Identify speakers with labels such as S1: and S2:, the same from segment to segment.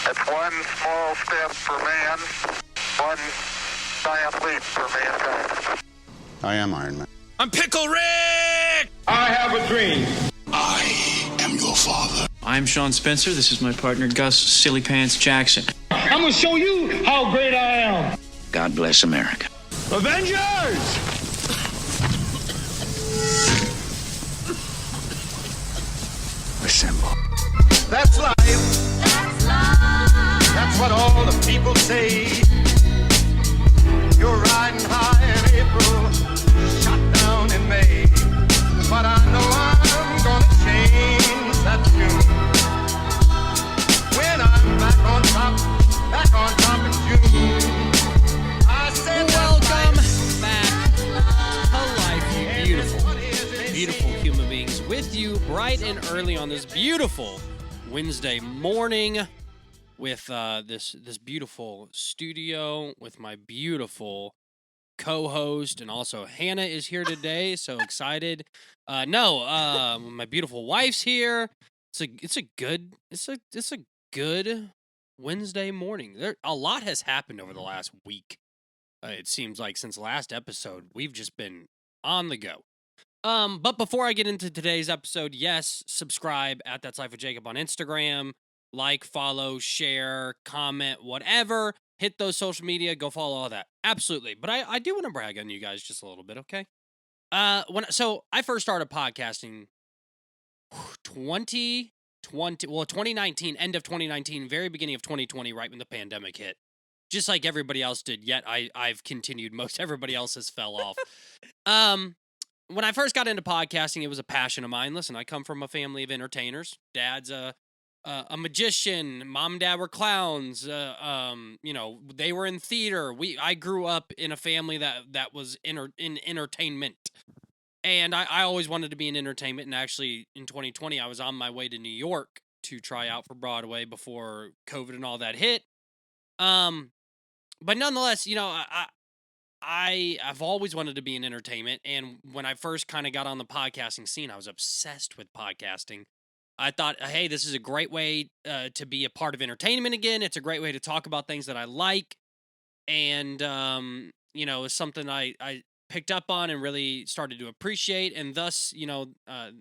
S1: It's one small step for man, one giant leap for mankind.
S2: I am Iron Man.
S3: I'm Pickle Rick!
S4: I have a dream.
S2: I am your father.
S5: I'm Sean Spencer. This is my partner, Gus Silly Pants Jackson.
S4: I'm going to show you how great I am.
S5: God bless America.
S4: Avengers!
S2: Assemble.
S4: That's life. That's life. That's what all the people say. You're riding high in April, shot down in May. But I know I'm gonna change that tune. When I'm back on top in June. I said
S3: Welcome back to life, you beautiful human beings. With you bright and early on this beautiful Wednesday morning with this beautiful studio with my beautiful co-host, and also Hannah is here today, so excited. My beautiful wife's here. It's a good Wednesday morning. A lot has happened over the last week. It seems like since the last episode, we've just been on the go. But before I get into today's episode, yes, subscribe at That's Life with Jacob on Instagram. Like, follow, share, comment, whatever. Hit those social media. Go follow all that. Absolutely. But I do want to brag on you guys just a little bit, okay? So I first started podcasting 2019, end of 2019, very beginning of 2020, right when the pandemic hit. Just like everybody else did, yet I've continued. Most everybody else has fell off. When I first got into podcasting, it was a passion of mine. Listen, I come from a family of entertainers. Dad's a magician. Mom and dad were clowns. They were in theater. I grew up in a family that was in entertainment. And I always wanted to be in entertainment. And actually, in 2020, I was on my way to New York to try out for Broadway before COVID and all that hit. But nonetheless, I've always wanted to be in entertainment, and when I first kind of got on the podcasting scene, I was obsessed with podcasting. I thought, hey, this is a great way to be a part of entertainment again. It's a great way to talk about things that I like, and it's something I picked up on and really started to appreciate, and thus, The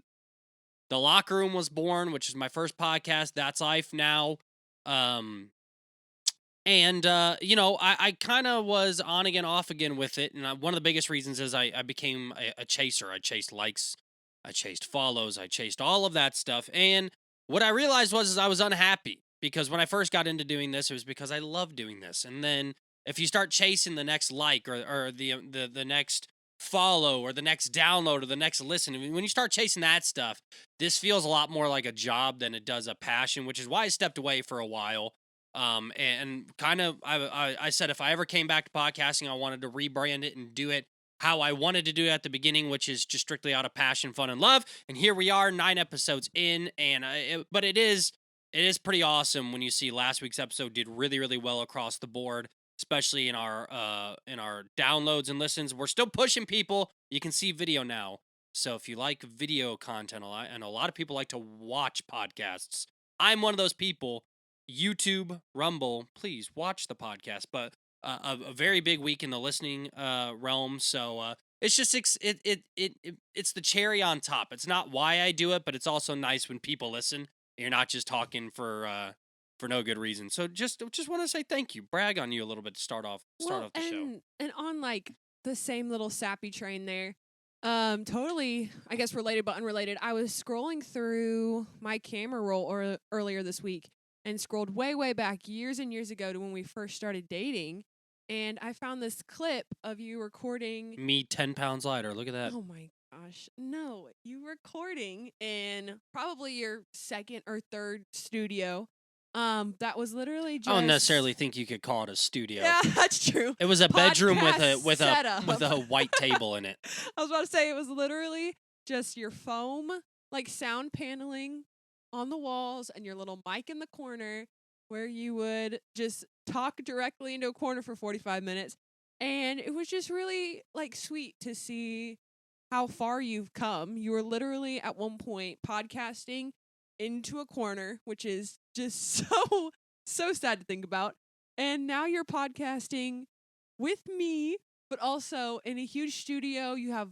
S3: Locker Room was born, which is my first podcast. That's Life now. I kind of was on again, off again with it. And one of the biggest reasons is I became a chaser. I chased likes, I chased follows, I chased all of that stuff. And what I realized was I was unhappy because when I first got into doing this, it was because I love doing this. And then if you start chasing the next like or the next follow or the next download or the next listen, when you start chasing that stuff, this feels a lot more like a job than it does a passion, which is why I stepped away for a while. And kind of, I said if I ever came back to podcasting, I wanted to rebrand it and do it how I wanted to do it at the beginning, which is just strictly out of passion, fun, and love. And here we are, 9 episodes in, but it is pretty awesome when you see last week's episode did really, really well across the board, especially in our downloads and listens. We're still pushing people. You can see video now. So if you like video content, and a lot of people like to watch podcasts, I'm one of those people. YouTube, Rumble, please watch the podcast. But a very big week in the listening realm. So it's just it's the cherry on top. It's not why I do it, but it's also nice when people listen. You're not just talking for no good reason. So just want to say thank you, brag on you a little bit to start off the show.
S6: And on like the same little sappy train there. Totally, I guess related but unrelated. I was scrolling through my camera roll earlier this week. And scrolled way back years and years ago to when we first started dating. And I found this clip of you recording.
S3: Me 10 pounds lighter. Look at that.
S6: Oh my gosh. No, you recording in probably your second or third studio. That was literally just.
S3: I don't necessarily think you could call it a studio.
S6: Yeah, that's true.
S3: It was a bedroom with
S6: a
S3: a white table in it.
S6: I was about to say it was literally just your foam, like sound paneling on the walls and your little mic in the corner where you would just talk directly into a corner for 45 minutes. And it was just really like sweet to see how far you've come. You were literally at one point podcasting into a corner, which is just so So sad to think about. And now you're podcasting with me, but also in a huge studio. You have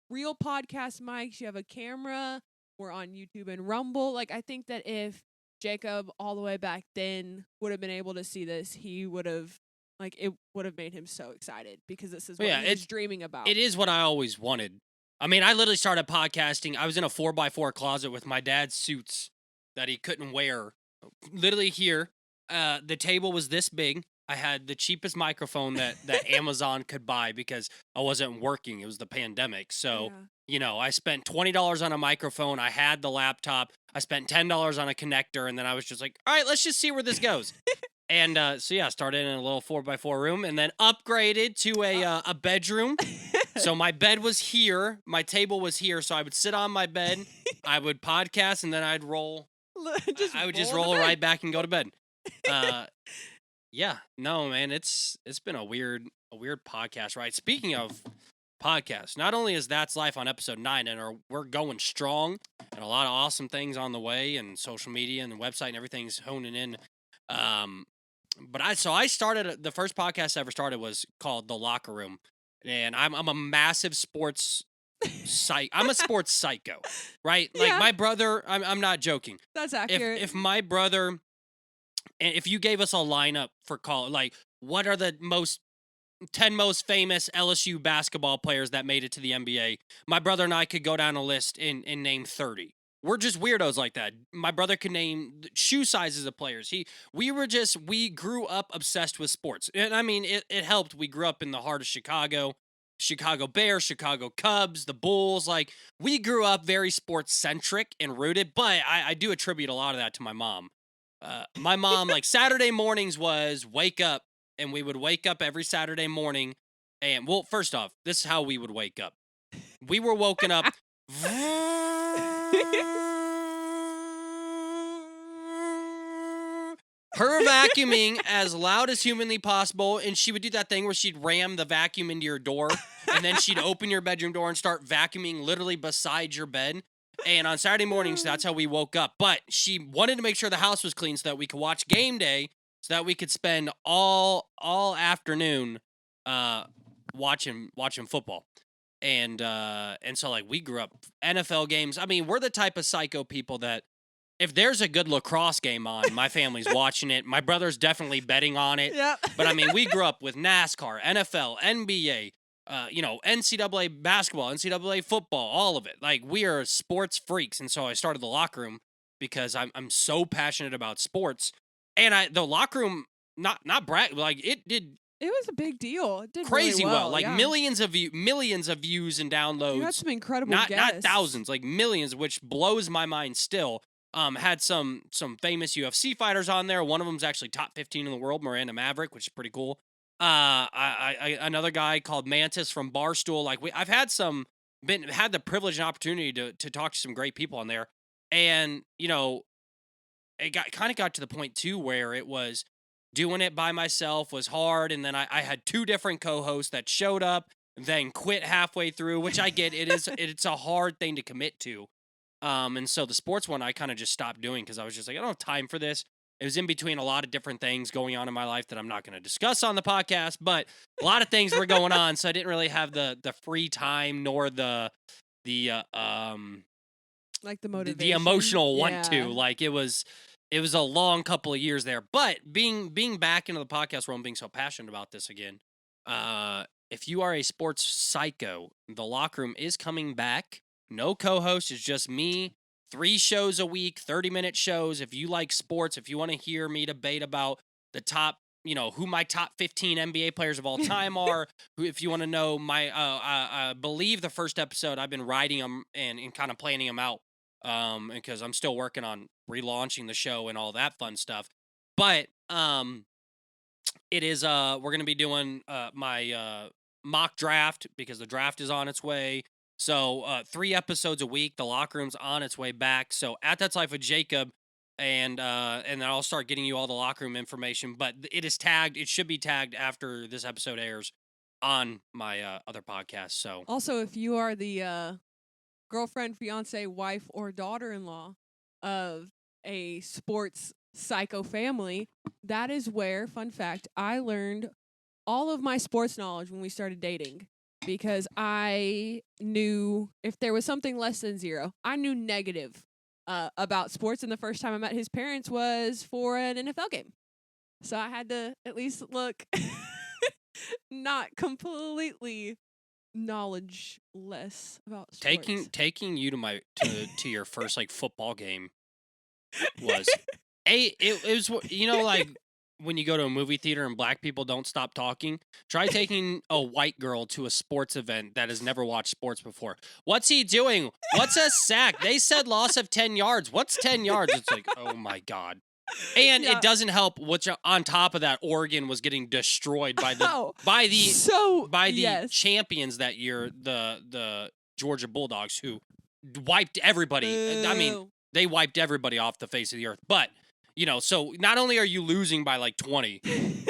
S6: real podcast mics. You have a camera. We're on YouTube and Rumble. Like, I think that if Jacob all the way back then would have been able to see this, he would have, like, it would have made him so excited because this is what he was dreaming about.
S3: It is what I always wanted. I mean, I literally started podcasting. I was in a 4x4 closet with my dad's suits that he couldn't wear. Literally here. The table was this big. I had the cheapest microphone that Amazon could buy because I wasn't working. It was the pandemic. So, I spent $20 on a microphone. I had the laptop. I spent $10 on a connector. And then I was just like, all right, let's just see where this goes. And I started in a little 4x4 room and then upgraded to a bedroom. So my bed was here. My table was here. So I would sit on my bed. I would podcast and then I'd roll. I would just roll right back and go to bed. Yeah, no, man, it's been a weird podcast, right? Speaking of podcasts, not only is That's Life on episode 9, and we're going strong, and a lot of awesome things on the way, and social media and the website and everything's honing in. But I started the first podcast I ever started was called The Locker Room, and I'm a massive sports I'm a sports psycho, right? Like my brother, I'm not joking.
S6: That's accurate.
S3: If my brother. And if you gave us a lineup for college, like what are the 10 most famous LSU basketball players that made it to the NBA, my brother and I could go down a list and name 30. We're just weirdos like that. My brother could name shoe sizes of players. We grew up obsessed with sports. And I mean, it helped. We grew up in the heart of Chicago Bears, Chicago Cubs, the Bulls. Like, we grew up very sports centric and rooted, but I do attribute a lot of that to my mom. My mom, like, Saturday mornings was wake up, and we would wake up every Saturday morning. And, well, first off, this is how we would wake up. We were woken up. Her vacuuming as loud as humanly possible, and she would do that thing where she'd ram the vacuum into your door, and then she'd open your bedroom door and start vacuuming literally beside your bed. And on Saturday mornings, that's how we woke up. But she wanted to make sure the house was clean so that we could watch game day, so that we could spend all afternoon watching football. And so, like, we grew up NFL games. I mean, we're the type of psycho people that if there's a good lacrosse game on, my family's watching it. My brother's definitely betting on it.
S6: Yep.
S3: But I mean, we grew up with NASCAR, NFL, NBA, NCAA basketball, NCAA football, all of it. Like, we are sports freaks. And so I started The Locker Room because I'm so passionate about sports. And the Locker Room, not brag, like, it
S6: was a big deal. It did
S3: crazy
S6: really well.
S3: Like, millions of views and downloads.
S6: You had some incredible
S3: guests. Not thousands, like millions, which blows my mind still. Had some famous UFC fighters on there. One of them's actually top 15 in the world, Miranda Maverick, which is pretty cool. Another guy called Mantis from Barstool. Like, I've had the privilege and opportunity to talk to some great people on there, and it got to the point too where it was doing it by myself was hard, and then I had two different co-hosts that showed up, then quit halfway through, which I get. It's a hard thing to commit to. And so the sports one I kind of just stopped doing because I was just like, I don't have time for this. It was in between a lot of different things going on in my life that I'm not going to discuss on the podcast, but a lot of things were going on, so I didn't really have the free time nor the
S6: like the motivation,
S3: the emotional want to. Like, it was a long couple of years there. But being back into the podcast world and being so passionate about this again, if you are a sports psycho, The Locker Room is coming back. No co-host, it's just me. 3 shows a week, 30-minute shows. If you like sports, if you want to hear me debate about the top, who my top 15 NBA players of all time are, if you want to know my, I believe the first episode, I've been writing them and kind of planning them out because I'm still working on relaunching the show and all that fun stuff. But it is, we're going to be doing my mock draft because the draft is on its way. So 3 episodes a week. The Locker Room's on its way back. So at That's Life with Jacob, and then I'll start getting you all the Locker Room information. But it is tagged. It should be tagged after this episode airs on my other podcast. So
S6: also, if you are the girlfriend, fiance, wife, or daughter-in-law of a sports psycho family, that is where, fun fact, I learned all of my sports knowledge when we started dating. Because I knew if there was something less than 0, I knew negative about sports. And the first time I met his parents was for an NFL game. So I had to at least look not completely knowledge-less about sports.
S3: Taking you to your first like football game was it was like when you go to a movie theater and black people don't stop talking. Try taking a white girl to a sports event that has never watched sports before. What's he doing? What's a sack? They said loss of 10 yards. What's 10 yards? It's like, oh my God. And it doesn't help. Which on top of that, Oregon was getting destroyed by the champions that year, the Georgia Bulldogs, who wiped everybody. I mean, they wiped everybody off the face of the earth. But so not only are you losing by like 20,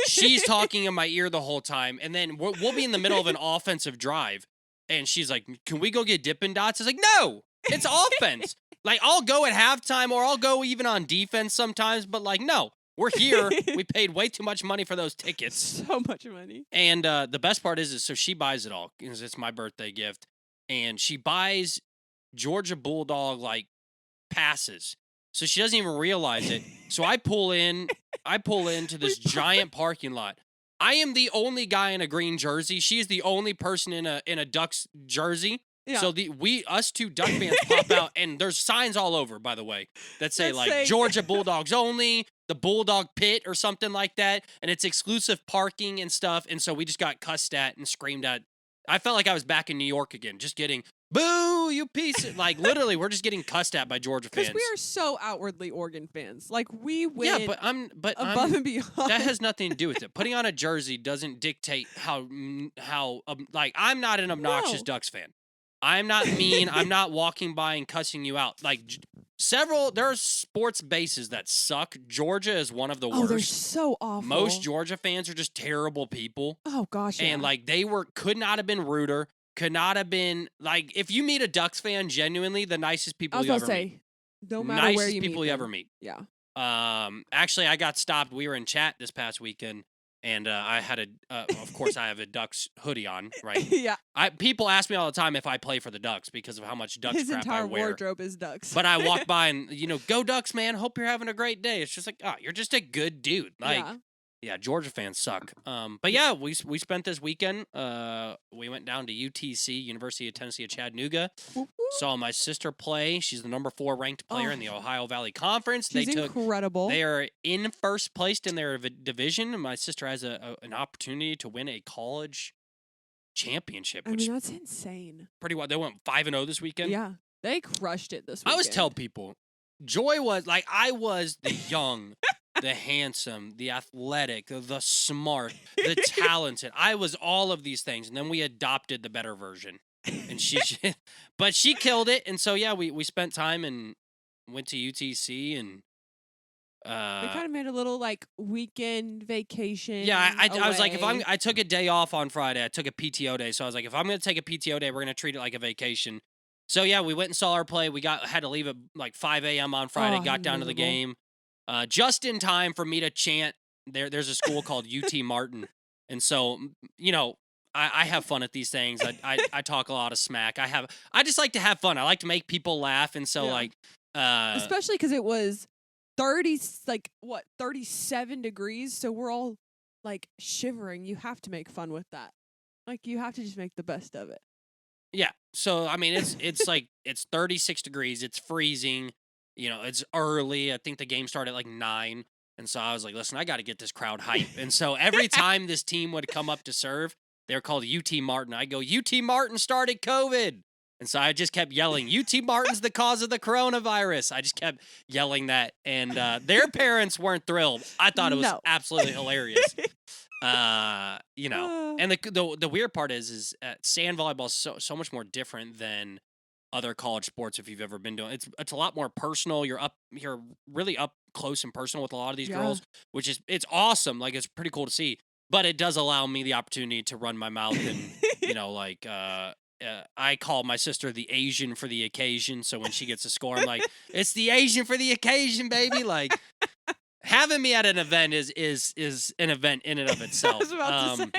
S3: she's talking in my ear the whole time, and then we'll be in the middle of an offensive drive, and she's like, "Can we go get Dippin' Dots?" It's like, no, it's offense. Like, I'll go at halftime, or I'll go even on defense sometimes, but like, no, we're here. We paid way too much money for those tickets.
S6: So much money.
S3: And the best part is so she buys it all because it's my birthday gift, and she buys Georgia Bulldog like passes. So she doesn't even realize it. So I pull into this giant parking lot. I am the only guy in a green jersey. She is the only person in a Ducks jersey. Yeah. So us two Duck fans pop out, and there's signs all over, by the way, that say Georgia Bulldogs only, the Bulldog Pit or something like that, and it's exclusive parking and stuff. And so we just got cussed at and screamed at. I felt like I was back in New York again, just getting boo, you piece of, like, literally, we're just getting cussed at by Georgia fans.
S6: Because we are so outwardly Oregon fans. Like, we win.
S3: Yeah, but
S6: above and beyond.
S3: That has nothing to do with it. Putting on a jersey doesn't dictate how like, I'm not an obnoxious Ducks fan. I'm not mean. I'm not walking by and cussing you out. Like, there are sports bases that suck. Georgia is one of the worst.
S6: Oh, they're so awful.
S3: Most Georgia fans are just terrible people.
S6: Oh, gosh, yeah.
S3: And, like, could not have been ruder. Could not have been, like, if you meet a Ducks fan, genuinely, the nicest people you ever meet.
S6: No matter where you meet
S3: people you ever meet.
S6: Yeah.
S3: Actually, I got stopped. We were in chat this past weekend, and I had of course, I have a Ducks hoodie on, right?
S6: Yeah.
S3: People ask me all the time if I play for the Ducks because of how much Ducks
S6: His
S3: crap I
S6: entire
S3: wear.
S6: wardrobe is Ducks.
S3: But I walk by and, go Ducks, man. Hope you're having a great day. It's just like, oh, you're just a good dude. Like, yeah, Georgia fans suck. But yeah, we spent this weekend. We went down to UTC, University of Tennessee at Chattanooga. Saw my sister play. She's the number 4 ranked player in the Ohio Valley Conference.
S6: She's incredible.
S3: They are in first place in their division. And my sister has an opportunity to win a college championship.
S6: I mean, that's insane.
S3: Pretty well. They went 5-0 this weekend.
S6: Yeah, they crushed it this weekend.
S3: I always tell people, Joy was like, I was the young. The handsome, the athletic, the smart, the talented. I was all of these things, and then we adopted the better version. And but she killed it. And so yeah, we spent time and went to UTC and
S6: we kind of made a little like weekend vacation.
S3: Yeah, I was like, I took a day off on Friday. I took a PTO day, so I was like, if I'm gonna take a PTO day, we're gonna treat it like a vacation. So yeah, we went and saw our play. We had to leave at like 5 a.m. on Friday. Got down to the game. Just in time for me to chant. There's a school called UT Martin, and so I have fun at these things. I talk a lot of smack. I just like to have fun. I like to make people laugh, and so
S6: especially because it was 37 degrees, so we're all like shivering. You have to make fun with that. Like, you have to just make the best of it.
S3: Yeah. So I mean, it's like it's 36 degrees. It's freezing. It's early. I think the game started at like 9. And so I was like, listen, I got to get this crowd hype. And so every time this team would come up to serve, they were called UT Martin. I go, UT Martin started COVID. And so I just kept yelling, UT Martin's the cause of the coronavirus. I just kept yelling that. And their parents weren't thrilled. I thought it was absolutely hilarious. And the weird part is sand volleyball is so much more different than other college sports. If you've ever been doing it, it's a lot more personal. You're really up close and personal with a lot of these girls, which it's awesome. Like, it's pretty cool to see, but it does allow me the opportunity to run my mouth and I call my sister the Asian for the occasion. So when she gets a score, I'm like, it's the Asian for the occasion, baby. Like, having me at an event is an event in and of
S6: I
S3: itself.
S6: was about to say.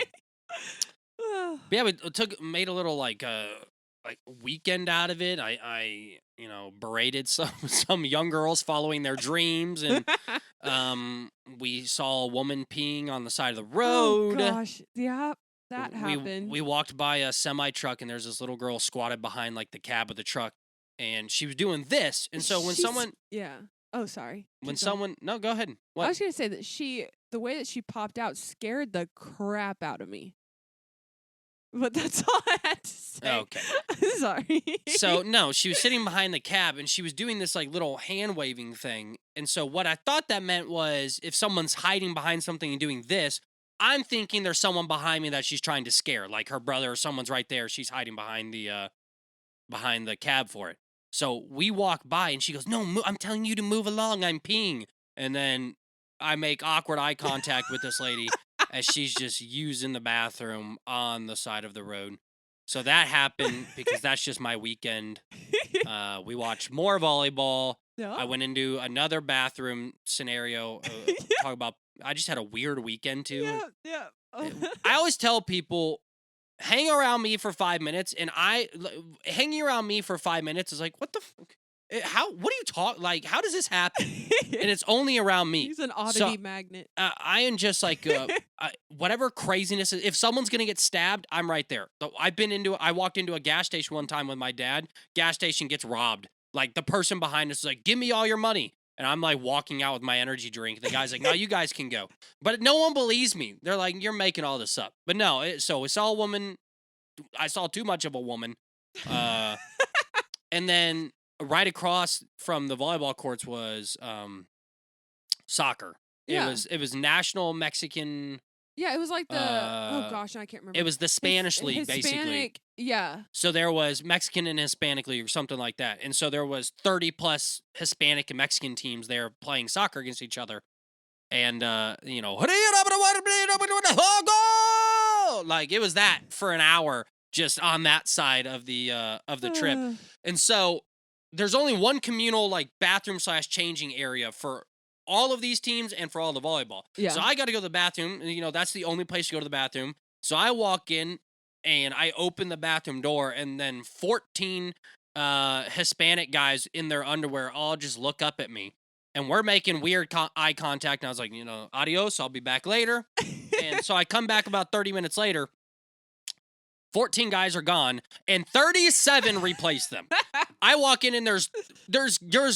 S3: But yeah, we made a little like weekend out of it. I berated some young girls following their dreams, and we saw a woman peeing on the side of the road.
S6: Oh gosh, yeah, that happened.
S3: We walked by a semi truck, and there's this little girl squatted behind like the cab of the truck, and she was doing this. And so when
S6: yeah. Oh, sorry.
S3: no, go ahead.
S6: I
S3: What?
S6: was gonna say that the way that she popped out scared the crap out of me. But that's all I had to say.
S3: Okay.
S6: Sorry.
S3: So no, she was sitting behind the cab and she was doing this like little hand waving thing. And so what I thought that meant was if someone's hiding behind something and doing this, I'm thinking there's someone behind me that she's trying to scare, like her brother or someone's right there. She's hiding behind the cab for it. So we walk by and she goes, "No, I'm telling you to move along. I'm peeing." And then I make awkward eye contact with this lady as she's just using the bathroom on the side of the road. So that happened because that's just my weekend. We watched more volleyball.
S6: Yeah.
S3: I went into another bathroom scenario. Talk about, I just had a weird weekend too.
S6: Yeah. Oh.
S3: I always tell people, hang around me for 5 minutes, and hanging around me for 5 minutes is like, what the fuck? What do you talk, like, how does this happen? And it's only around me.
S6: He's an oddity magnet.
S3: I am just like, whatever craziness, if someone's going to get stabbed, I'm right there. So I walked into a gas station one time with my dad. Gas station gets robbed. Like, the person behind us is like, "Give me all your money." And I'm like walking out with my energy drink. The guy's like, "No, you guys can go." But no one believes me. They're like, "You're making all this up." But no, so we saw a woman. I saw too much of a woman. And then right across from the volleyball courts was soccer.
S6: Yeah.
S3: It was National Mexican.
S6: Yeah, it was like the oh gosh, I can't remember.
S3: It was the Spanish league, basically.
S6: Hispanic, yeah.
S3: So there was Mexican and Hispanic league or something like that. And so there was 30 plus Hispanic and Mexican teams there playing soccer against each other. And like it was that for an hour just on that side of the trip. And so there's only one communal like bathroom / changing area for all of these teams and for all the volleyball.
S6: Yeah.
S3: So I got to go to the bathroom. That's the only place to go to the bathroom. So I walk in and I open the bathroom door, and then 14 Hispanic guys in their underwear all just look up at me. And we're making weird eye contact. And I was like, adios, I'll be back later. And so I come back about 30 minutes later. 14 guys are gone, and 37 replaced them. I walk in, and there's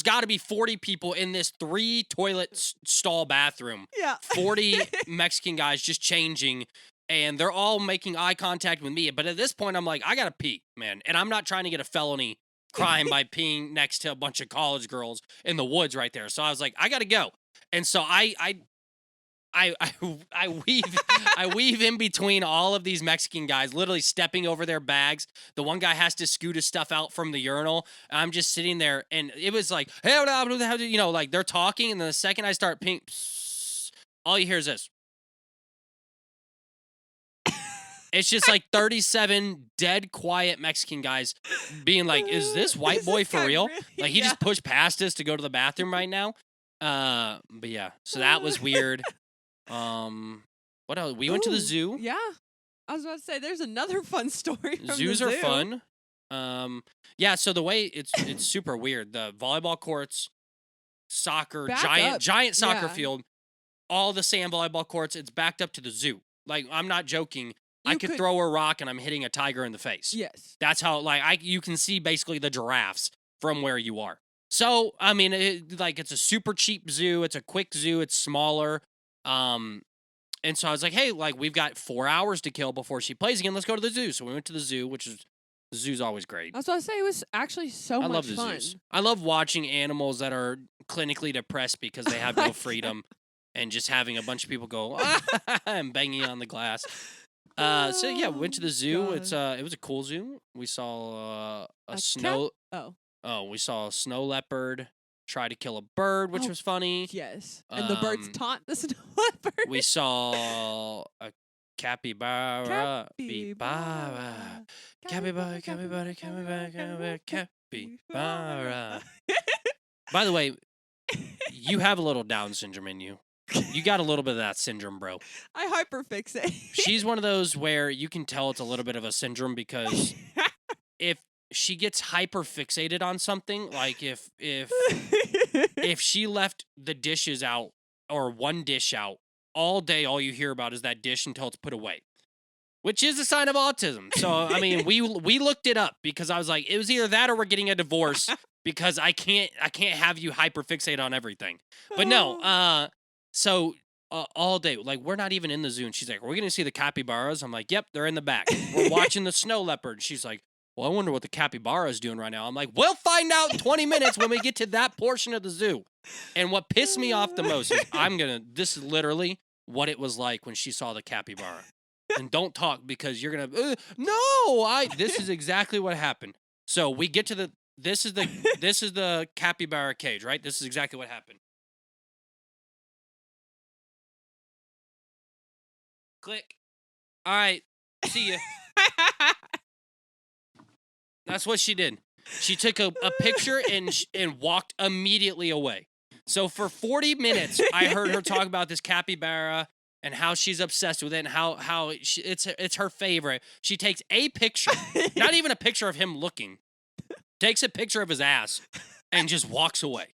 S3: got to be 40 people in this 3-toilet stall bathroom.
S6: Yeah.
S3: 40 Mexican guys just changing, and they're all making eye contact with me. But at this point, I'm like, I got to pee, man. And I'm not trying to get a felony crime by peeing next to a bunch of college girls in the woods right there. So I was like, I got to go. And so I weave in between all of these Mexican guys, literally stepping over their bags. The one guy has to scoot his stuff out from the urinal. I'm just sitting there, and it was like, hey, like they're talking, and then the second I start peeing, all you hear is this. It's just like 37 dead quiet Mexican guys being like, is this white boy for real? Like he just pushed past us to go to the bathroom right now. But yeah, so that was weird. What else? We went to the zoo.
S6: Yeah. I was about to say there's another fun story from
S3: Zoos
S6: the
S3: are
S6: zoo.
S3: fun. Yeah, so the way it's super weird. The volleyball courts, soccer, giant soccer field, all the sand volleyball courts, it's backed up to the zoo. Like, I'm not joking. I could throw a rock and I'm hitting a tiger in the face.
S6: Yes.
S3: That's how, like, you can see basically the giraffes from where you are. So, I mean, it's a super cheap zoo. It's a quick zoo. It's smaller. And so I was like, hey, like, we've got 4 hours to kill before she plays again. Let's go to the zoo. So we went to the zoo, the zoo's always great.
S6: I was about to say, it was actually so much
S3: love the
S6: fun.
S3: zoos. I love watching animals that are clinically depressed because they have no freedom and just having a bunch of people go, and banging on the glass. So yeah, we went to the zoo.
S6: God.
S3: It was a cool zoo. We saw
S6: A
S3: snow.
S6: cat?
S3: Oh, we saw a snow leopard try to kill a bird, which was funny.
S6: Yes. And the birds taunt the snow leopard.
S3: We saw a capybara. Capybara. Capybara. By the way, You have a little Down syndrome in you. You got a little bit of that syndrome, bro.
S6: I hyperfixate.
S3: She's one of those where you can tell it's a little bit of a syndrome because if she gets hyper fixated on something, like if she left the dishes out or one dish out all day, all you hear about is that dish until it's put away, which is a sign of autism. So I mean, we looked it up because I was like, it was either that or we're getting a divorce because I can't have you hyper fixate on everything. But no, so all day, like we're not even in the zoo. And she's like, "We're gonna see the capybaras." I'm like, "Yep, they're in the back." We're watching the snow leopard. She's like, "Well, I wonder what the capybara is doing right now." I'm like, "We'll find out in 20 minutes when we get to that portion of the zoo." And what pissed me off the most is this is literally what it was like when she saw the capybara. And don't talk because you're gonna this is exactly what happened. So we get to this is the capybara cage, right? This is exactly what happened. Click. All right. See ya. That's what she did. She took a picture and walked immediately away. So for 40 minutes, I heard her talk about this capybara and how she's obsessed with it and how it's her favorite. She takes a picture, not even a picture of him looking, takes a picture of his ass and just walks away.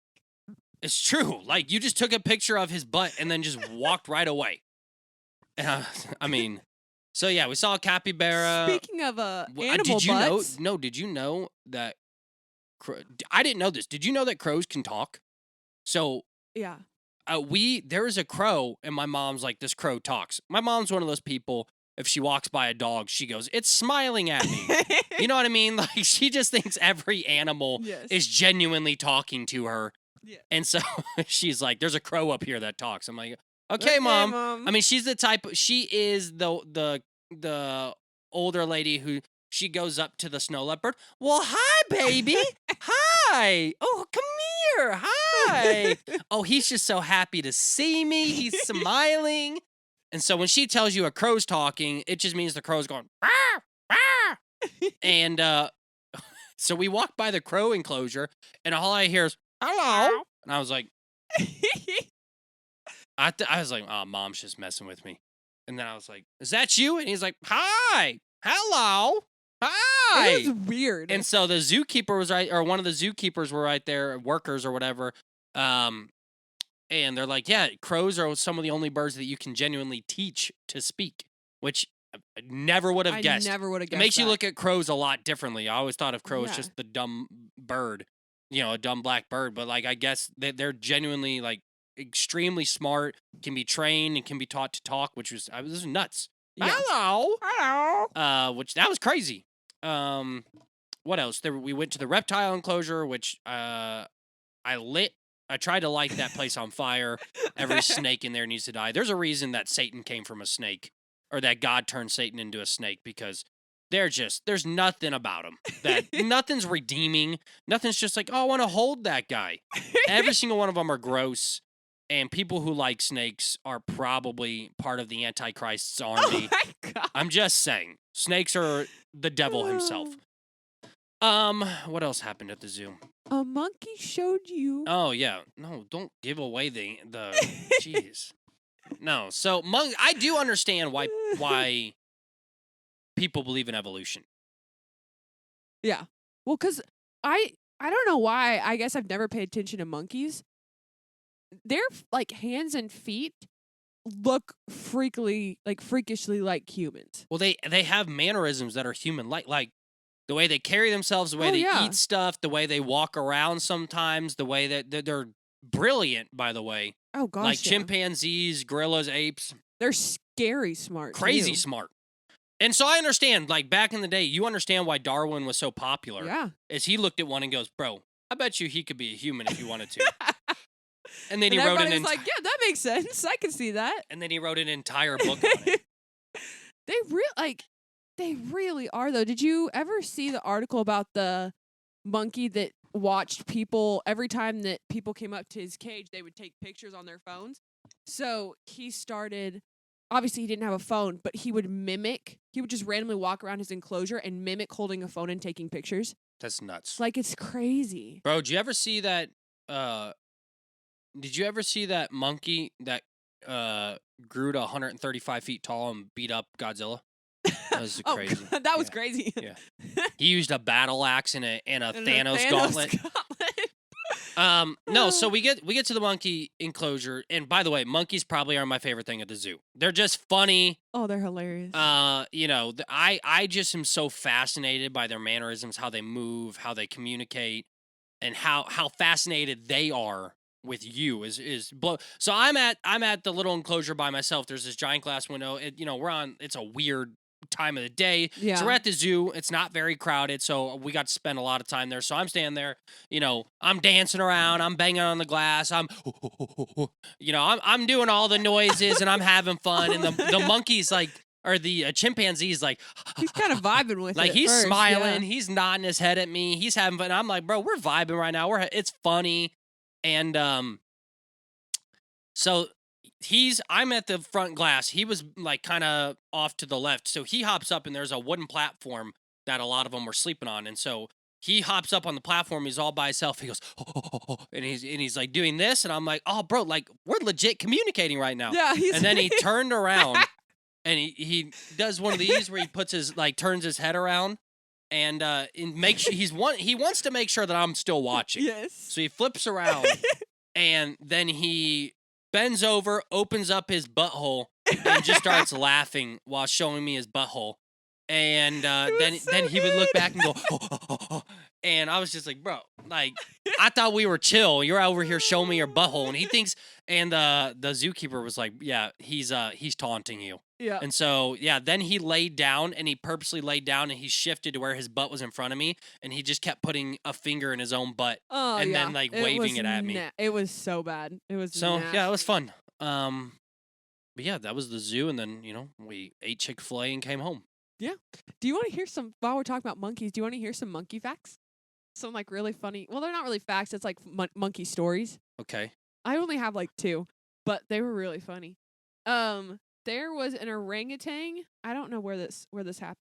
S3: It's true. Like, you just took a picture of his butt and then just walked right away. I mean, so yeah, we saw a capybara.
S6: Speaking of animal butts.
S3: Did you know that I didn't know this. Did you know that crows can talk? So
S6: yeah.
S3: There is a crow, and my mom's like, this crow talks. My mom's one of those people, if she walks by a dog, she goes, "It's smiling at me." You know what I mean? Like, she just thinks every animal is genuinely talking to her. Yeah. And so she's like, "There's a crow up here that talks." I'm like, okay, Mom. I mean, she's the type, she is the older lady who, she goes up to the snow leopard. "Well, hi, baby. Hi. Oh, come here. Hi." "Oh, he's just so happy to see me. He's smiling." And so when she tells you a crow's talking, it just means the crow's going, "Rah, rah." And so we walk by the crow enclosure, and all I hear is, "Hello." And I was like, I was like, "Oh, Mom's just messing with me." And then I was like, "Is that you?" And he's like, "Hi. Hello. Hi."
S6: It was weird.
S3: And so the zookeeper was right, or one of the zookeepers were right there, workers or whatever. And they're like, "Yeah, crows are some of the only birds that you can genuinely teach to speak," which I never would have guessed.
S6: I never would have guessed.
S3: It makes
S6: that.
S3: you look at crows a lot differently. I always thought of crows just the dumb bird, a dumb black bird. But like, I guess they're genuinely like extremely smart, can be trained and can be taught to talk, which was, this is nuts. Yeah. Hello. Which that was crazy. What else? We went to the reptile enclosure, which I tried to light that place on fire. Every snake in there needs to die. There's a reason that Satan came from a snake, or that God turned Satan into a snake, because there's nothing about them that nothing's redeeming. Nothing's just like, "Oh, I want to hold that guy." Every single one of them are gross. And people who like snakes are probably part of the Antichrist's army.
S6: Oh my God.
S3: I'm just saying. Snakes are the devil himself. What else happened at the zoo?
S6: A monkey showed you.
S3: Oh, yeah. No, don't give away the jeez. No. So, I do understand why people believe in evolution.
S6: Yeah. Well, because I don't know why. I guess I've never paid attention to monkeys. Their like hands and feet look freakishly like humans.
S3: Well, they have mannerisms that are human-like the way they carry themselves, the way they eat stuff, the way they walk around sometimes, the way that they're brilliant, by the way.
S6: Oh gosh,
S3: like chimpanzees, gorillas, apes.
S6: They're scary smart.
S3: Crazy
S6: too.
S3: smart. And so I understand, like back in the day, you understand why Darwin was so popular.
S6: Yeah.
S3: Is he looked at one and goes, "Bro, I bet you he could be a human if he wanted to." And then he
S6: and
S3: wrote
S6: everybody's like, "Yeah, that makes sense. I can see that."
S3: And then he wrote an entire book on it.
S6: They really are though. Did you ever see the article about the monkey that watched people every time that people came up to his cage, they would take pictures on their phones? So he started, obviously he didn't have a phone, but he would just randomly walk around his enclosure and mimic holding a phone and taking pictures.
S3: That's nuts.
S6: Like, it's crazy.
S3: Bro, did you ever see that Did you ever see that monkey that grew to 135 feet tall and beat up Godzilla? That was crazy.
S6: God, that was
S3: Yeah.
S6: crazy.
S3: Yeah. He used a battle axe and a
S6: And a
S3: Thanos gauntlet.
S6: gauntlet.
S3: No, so we get to the monkey enclosure, and by the way, monkeys probably are my favorite thing at the zoo. They're just funny.
S6: Oh, they're hilarious.
S3: I just am so fascinated by their mannerisms, how they move, how they communicate, and how fascinated they are with you is blow. So I'm at the little enclosure by myself. There's this giant glass window. It's a weird time of the day.
S6: Yeah.
S3: So we're at the zoo. It's not very crowded, so we got to spend a lot of time there. So I'm standing there, I'm dancing around, I'm banging on the glass, I'm doing all the noises and I'm having fun. And the monkeys or the chimpanzee's
S6: He's kind of vibing with
S3: like
S6: it.
S3: he's
S6: first,
S3: smiling,
S6: yeah.
S3: he's nodding his head at me, he's having fun. I'm like, bro, we're vibing right now. It's funny. And so I'm at the front glass. He was like kind of off to the left. So he hops up and there's a wooden platform that a lot of them were sleeping on. And so he hops up on the platform. He's all by himself. He goes, oh, and he's like doing this. And I'm like, oh, bro, like we're legit communicating right now.
S6: Yeah.
S3: And then he turned around and he does one of these where he puts turns his head around and makes sure he wants to make sure that I'm still watching.
S6: Yes.
S3: So he flips around and then he bends over, opens up his butthole, and just starts laughing while showing me his butthole. And then he would look back and go, oh. And I was just like, bro, like I thought we were chill. You're over here showing me your butthole, and he thinks. And the zookeeper was like, yeah, he's taunting you.
S6: Yeah.
S3: And so then he laid down, and he purposely laid down, and he shifted to where his butt was in front of me, and he just kept putting a finger in his own butt, and then waving it at me.
S6: It was so bad. It was
S3: So
S6: nasty.
S3: it was fun. But yeah, that was the zoo, and then we ate Chick-fil-A and came home.
S6: Yeah. Do you want to hear some? While we're talking about monkeys, do you want to hear some monkey facts? Some like really funny. Well, they're not really facts. It's like monkey stories.
S3: Okay.
S6: I only have like 2, but they were really funny. There was an orangutan. I don't know where this happened,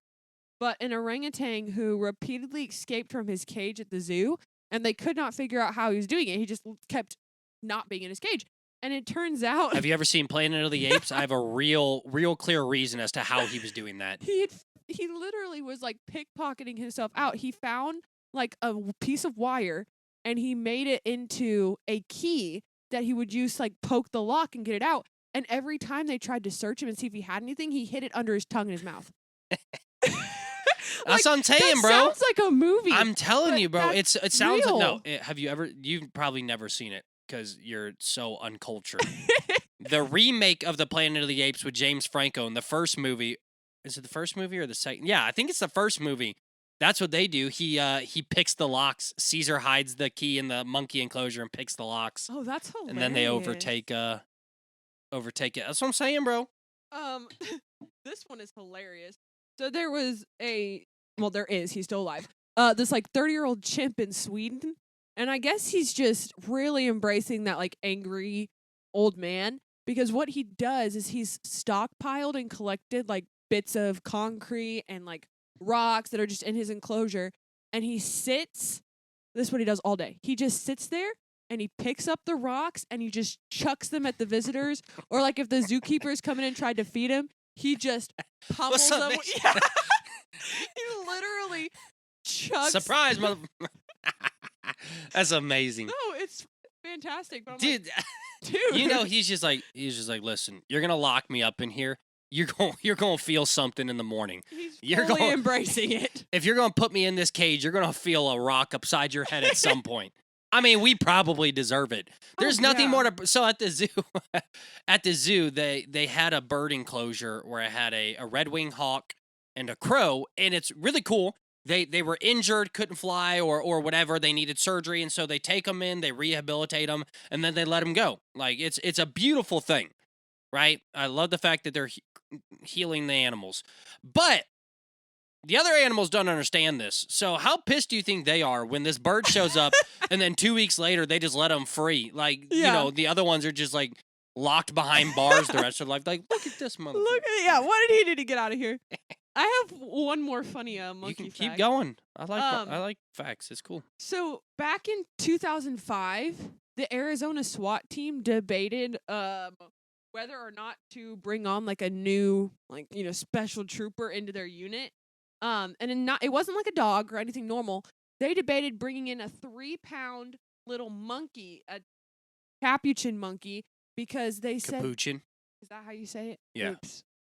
S6: but an orangutan who repeatedly escaped from his cage at the zoo, and they could not figure out how he was doing it. He just kept not being in his cage, and it turns out.
S3: Have you ever seen Planet of the Apes? I have a real clear reason as to how he was doing that.
S6: He literally was like pickpocketing himself out. He found like a piece of wire, and he made it into a key that he would use to like poke the lock and get it out. And every time they tried to search him and see if he had anything, he hid it under his tongue and his mouth.
S3: That's what I'm saying, bro.
S6: Sounds like a movie.
S3: I'm telling you, bro. It sounds
S6: real.
S3: like have you ever? You've probably never seen it because you're so uncultured. The remake of the Planet of the Apes with James Franco in the first movie. Is it the first movie or the second? Yeah, I think it's the first movie. That's what they do. He picks the locks. Caesar hides the key in the monkey enclosure and picks the locks.
S6: Oh, that's hilarious.
S3: And then they overtake it. That's what I'm saying, bro.
S6: This one is hilarious. So there is, he's still alive. This like 30-year-old chimp in Sweden, and I guess he's just really embracing that like angry old man, because what he does is he's stockpiled and collected like bits of concrete and like rocks that are just in his enclosure, and he sits. This is what he does all day. He just sits there and he picks up the rocks and he just chucks them at the visitors, or like if the zookeepers come in and tried to feed him, he just pummels them. Yeah. He literally chucks.
S3: Surprise, mother. That's amazing.
S6: No, it's fantastic. But I'm
S3: Dude,
S6: dude.
S3: he's just like, listen, you're gonna lock me up in here. You're gonna feel something in the morning.
S6: He's fully embracing it.
S3: If you're gonna put me in this cage, you're gonna feel a rock upside your head at some point. I mean, we probably deserve it. There's nothing more to. So at the zoo, they had a bird enclosure where it had a red-winged hawk and a crow, and it's really cool. They were injured, couldn't fly, or whatever. They needed surgery, and so they take them in, they rehabilitate them, and then they let them go. Like it's a beautiful thing, right? I love the fact that they're healing the animals, but the other animals don't understand this. So how pissed do you think they are when this bird shows up and then 2 weeks later they just let them free? Like, the other ones are just like locked behind bars the rest of their life. Like, look at this motherfucker.
S6: What did he do to get out of here? I have one more funny monkey
S3: You can
S6: fact.
S3: keep going. I like facts. It's cool.
S6: So back in 2005, the Arizona SWAT team debated whether or not to bring on like a new special trooper into their unit. It wasn't like a dog or anything normal. They debated bringing in a 3-pound little monkey, a capuchin monkey, because they said,
S3: Capuchin.
S6: is that how you say it?
S3: Yeah.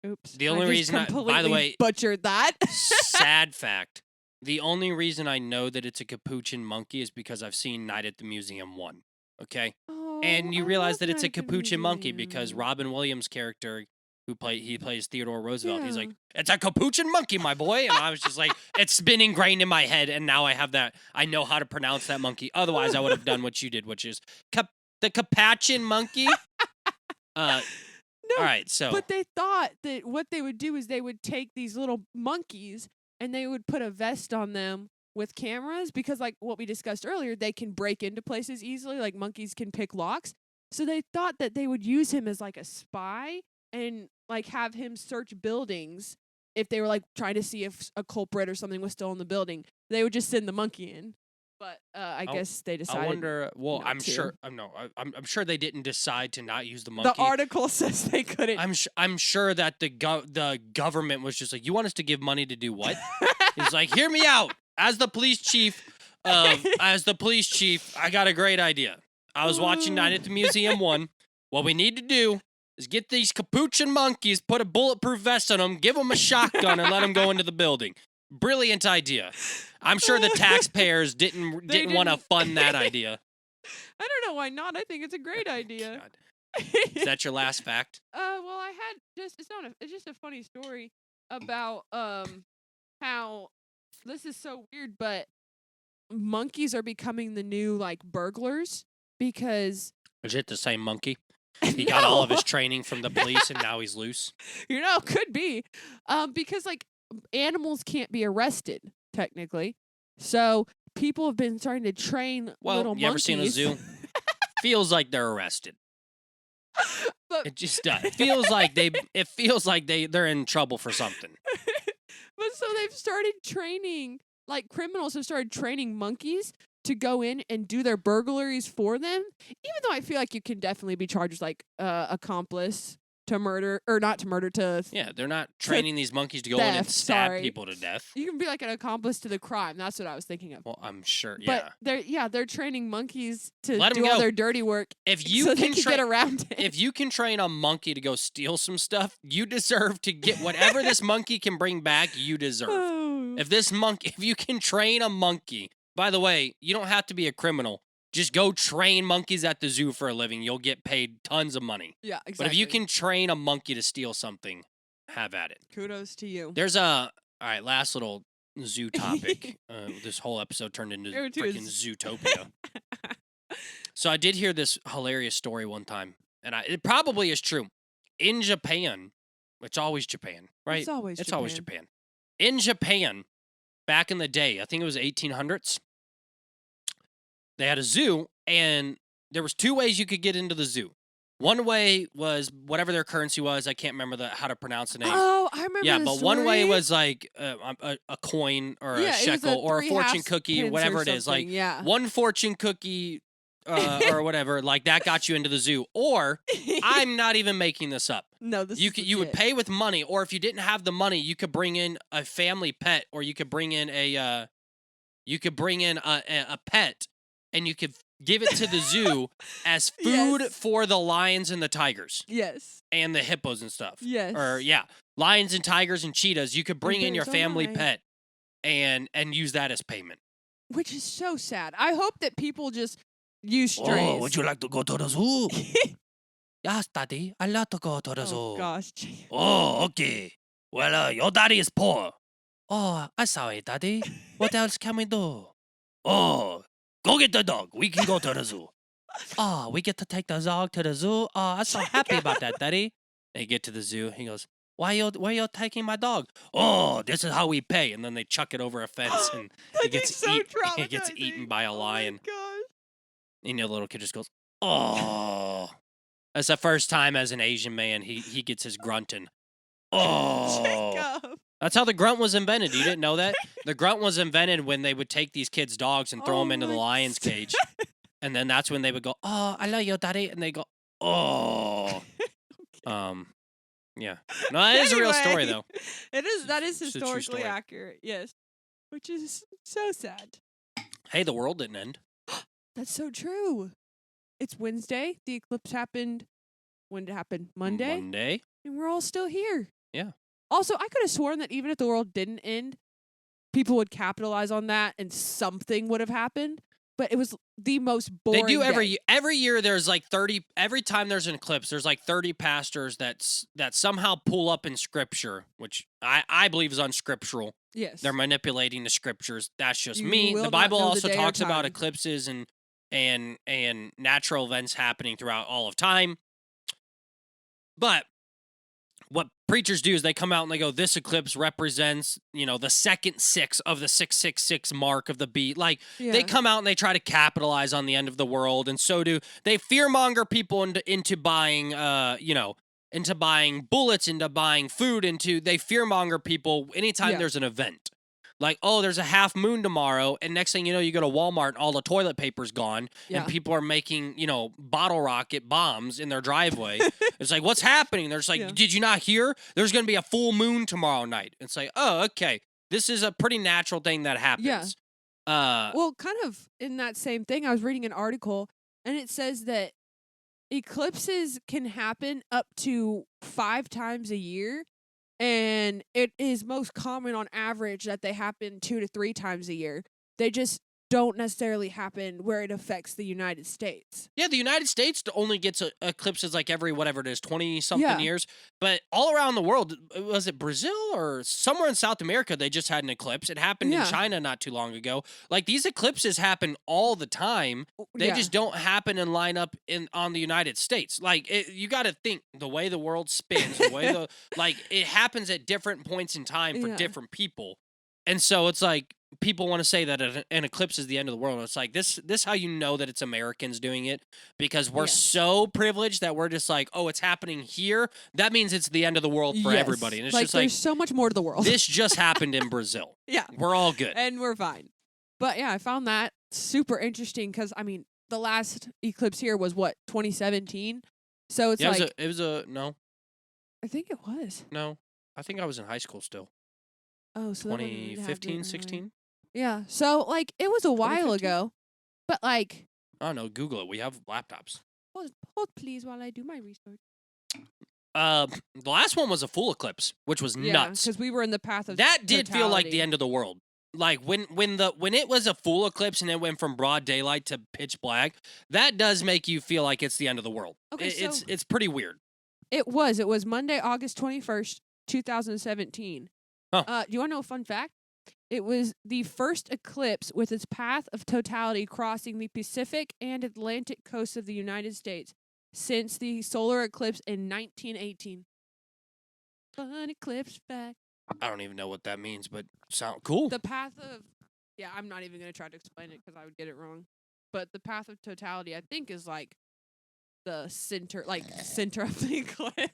S6: Oops.
S3: The only reason by the
S6: completely
S3: way,
S6: butchered that.
S3: sad fact. The only reason I know that it's a capuchin monkey is because I've seen Night at the Museum 1. Okay?
S6: Oh,
S3: And you
S6: I
S3: realize
S6: love
S3: that it's a
S6: Night at the
S3: capuchin monkey because
S6: Museum.
S3: Robin Williams' character, he plays Theodore Roosevelt. He's
S6: Yeah.
S3: like, "It's a capuchin monkey, my boy," and I was just like, it's been ingrained in my head, and now I have that. I know how to pronounce that monkey. Otherwise, I would have done what you did, which is the capuchin monkey.
S6: No,
S3: All right, so
S6: but they thought that what they would do is they would take these little monkeys and they would put a vest on them with cameras because, like what we discussed earlier, they can break into places easily. Like monkeys can pick locks. So they thought that they would use him as like a spy and like have him search buildings if they were like trying to see if a culprit or something was still in the building. They would just send the monkey in. But I guess they decided.
S3: I wonder. Well,
S6: not
S3: I'm
S6: to.
S3: sure. No, I'm sure they didn't decide to not use the monkey.
S6: The article says they couldn't.
S3: I'm sure that the government was just like, you want us to give money to do what? He's like, hear me out. As the police chief, I got a great idea. I was watching Night at the Museum 1. What we need to do is get these capuchin monkeys, put a bulletproof vest on them, give them a shotgun, and let them go into the building. Brilliant idea. I'm sure the taxpayers didn't want to fund that idea.
S6: I don't know why not. I think it's a great idea.
S3: God. Is that your last fact?
S6: Well, I had it's just a funny story about how this is so weird, but monkeys are becoming the new like burglars because
S3: Is it the same monkey? He got all of his training from the police and now he's loose.
S6: Could be. Because like animals can't be arrested technically. So people have been starting to train little
S3: you ever
S6: monkeys.
S3: seen a zoo? Feels like they're arrested.
S6: But
S3: It just does. It feels like they're in trouble for something.
S6: But so they've started training, like criminals have started training monkeys to go in and do their burglaries for them. Even though I feel like you can definitely be charged as like accomplice to murder, or not to murder, to
S3: Yeah, they're not training these monkeys to go in and
S6: theft,
S3: stab
S6: sorry.
S3: people to death.
S6: you can be like an accomplice to the crime. That's what I was thinking of.
S3: Well, I'm sure. Yeah.
S6: But they're training monkeys to
S3: Let 'em
S6: do all
S3: go.
S6: their dirty work
S3: If you
S6: so
S3: can
S6: they can get around it.
S3: If you can train a monkey to go steal some stuff, you deserve to get whatever this monkey can bring back. You deserve.
S6: Oh.
S3: If you can train a monkey. By the way, you don't have to be a criminal. Just go train monkeys at the zoo for a living. You'll get paid tons of money.
S6: Yeah,
S3: But
S6: exactly.
S3: if you can train a monkey to steal something, have at it.
S6: Kudos to you.
S3: There's all right, last little zoo topic. This whole episode turned into
S6: There too
S3: freaking
S6: is-
S3: Zootopia. So I did hear this hilarious story one time, and it probably is true. In Japan, it's always Japan, right?
S6: It's always
S3: Japan. In Japan, back in the day, I think it was 1800s, they had a zoo, and there was 2 ways you could get into the zoo. One way was whatever their currency was. I can't remember how to pronounce the name.
S6: Oh, I remember.
S3: Yeah,
S6: the
S3: but one way
S6: story.
S3: was like a coin or
S6: Yeah,
S3: a
S6: it was
S3: shekel or a
S6: 3
S3: fortune
S6: half
S3: cookie,
S6: pence
S3: whatever
S6: or
S3: it is. Like
S6: something, yeah.
S3: one fortune cookie or whatever, like that got you into the zoo. Or I'm not even making this up.
S6: No, this is
S3: You would
S6: legit.
S3: pay with money, or if you didn't have the money, you could bring in a family pet, or you could bring in a pet, and you could give it to the zoo as food
S6: Yes.
S3: for the lions and the tigers
S6: Yes.
S3: and the hippos and stuff.
S6: Yes.
S3: Or yeah, lions and tigers and cheetahs. You could bring in your
S6: Bears, oh
S3: family
S6: my.
S3: pet and use that as payment.
S6: Which is so sad. I hope that people just use strays.
S3: Oh, would you like to go to the zoo? Yes, Daddy. I love to go to the zoo.
S6: Oh gosh. Jay.
S3: Oh, okay. Well, your daddy is poor. Oh, I'm sorry, Daddy. What else can we do? Oh, go get the dog. We can go to the zoo. Oh, we get to take the dog to the zoo. Oh, I'm so happy about that, Daddy. They get to the zoo. He goes, why you taking my dog? Oh, this is how we pay. And then they chuck it over a fence, and
S6: That'd be so
S3: he gets eaten
S6: traumatizing.
S3: by a
S6: Oh my
S3: lion.
S6: gosh.
S3: And the little kid just goes, oh. That's the first time as an Asian man he gets his grunting. Oh.
S6: Jacob.
S3: That's how the grunt was invented. You didn't know that? The grunt was invented when they would take these kids' dogs and throw
S6: Oh
S3: them into the
S6: my
S3: lion's
S6: God.
S3: cage. And then that's when they would go, "Oh, I love you, daddy," and they go, "Oh." Yeah. No, that is a real story
S6: Anyway,
S3: though.
S6: That is
S3: It's a true
S6: historically
S3: story.
S6: accurate. Yes, which is so sad.
S3: Hey, the world didn't end.
S6: That's so true. It's Wednesday. The eclipse happened. When did it happen? Monday.
S3: Monday.
S6: And we're all still here.
S3: Yeah.
S6: Also, I could have sworn that even if the world didn't end, people would capitalize on that and something would have happened. But it was the most boring.
S3: They do
S6: day.
S3: every year. There's like 30. Every time there's an eclipse, there's like 30 pastors that somehow pull up in scripture, which I believe is unscriptural.
S6: Yes.
S3: They're manipulating the scriptures. That's just
S6: You
S3: me.
S6: will
S3: The
S6: not
S3: Bible
S6: know the
S3: also
S6: day or
S3: talks about
S6: time.
S3: eclipses and natural events happening throughout all of time. But what preachers do is they come out and they go, "This eclipse represents, the second 6 of the 666 mark of the beat." Like they
S6: Yeah.
S3: come out and they try to capitalize on the end of the world, and so do they fearmonger people into buying, into buying bullets, into buying food, they fearmonger people anytime
S6: Yeah.
S3: there's an event. Like, oh, there's a half moon tomorrow, and next thing you know, you go to Walmart and all the toilet paper's gone,
S6: Yeah.
S3: and people are making, bottle rocket bombs in their driveway. It's like, what's happening? They're just like,
S6: Yeah.
S3: did you not hear? There's going to be a full moon tomorrow night. It's like, oh, okay. This is a pretty natural thing that happens.
S6: Well, kind of in that same thing, I was reading an article, and it says that eclipses can happen up to 5 times a year, and it is most common on average that they happen 2 to 3 times a year. They just don't necessarily happen where it affects the United States.
S3: Yeah, the United States only gets eclipses like every, whatever it is, 20-something
S6: Yeah.
S3: years. But all around the world, was it Brazil or somewhere in South America, they just had an eclipse. It happened in
S6: Yeah.
S3: China not too long ago. Like, these eclipses happen all the time. They
S6: Yeah.
S3: just don't happen and line up on the United States. Like, you got to think the way the world spins, the way it happens at different points in time for
S6: Yeah.
S3: different people. And so it's like, people want to say that an eclipse is the end of the world. It's like, this how you know that it's Americans doing it, because we're
S6: Yes.
S3: so privileged that we're just like, oh, it's happening here. That means it's the end of the world for
S6: Yes.
S3: everybody. And it's
S6: like
S3: just like,
S6: there's so much more to the world.
S3: this just happened in Brazil.
S6: Yeah.
S3: We're all good.
S6: And we're fine. But yeah, I found that super interesting because, the last eclipse here was what, 2017? So it's
S3: Yeah,
S6: like,
S3: it was a no.
S6: I think it was.
S3: I think I was in high school still.
S6: Oh, so that wouldn't have
S3: 2015,
S6: been,
S3: 16?
S6: Yeah. So it was a while
S3: 2015?
S6: ago. But
S3: I don't know. Google it. We have laptops.
S6: hold please while I do my research.
S3: The last one was a full eclipse, which was
S6: Yeah,
S3: nuts.
S6: because we were in the path of
S3: That did feel like the
S6: totality.
S3: end of the world. Like when it was a full eclipse and it went from broad daylight to pitch black, that does make you feel like it's the end of the world.
S6: Okay, so-
S3: It's pretty weird.
S6: It was Monday, August 21st, 2017.
S3: Huh.
S6: Do you want to know a fun fact? It was the first eclipse with its path of totality crossing the Pacific and Atlantic coasts of the United States since the solar eclipse in 1918. Fun eclipse fact.
S3: I don't even know what that means, but sound cool.
S6: The path of, yeah, I'm not even going to try to explain it because I would get it wrong. But the path of totality, I think, is like the center of the eclipse.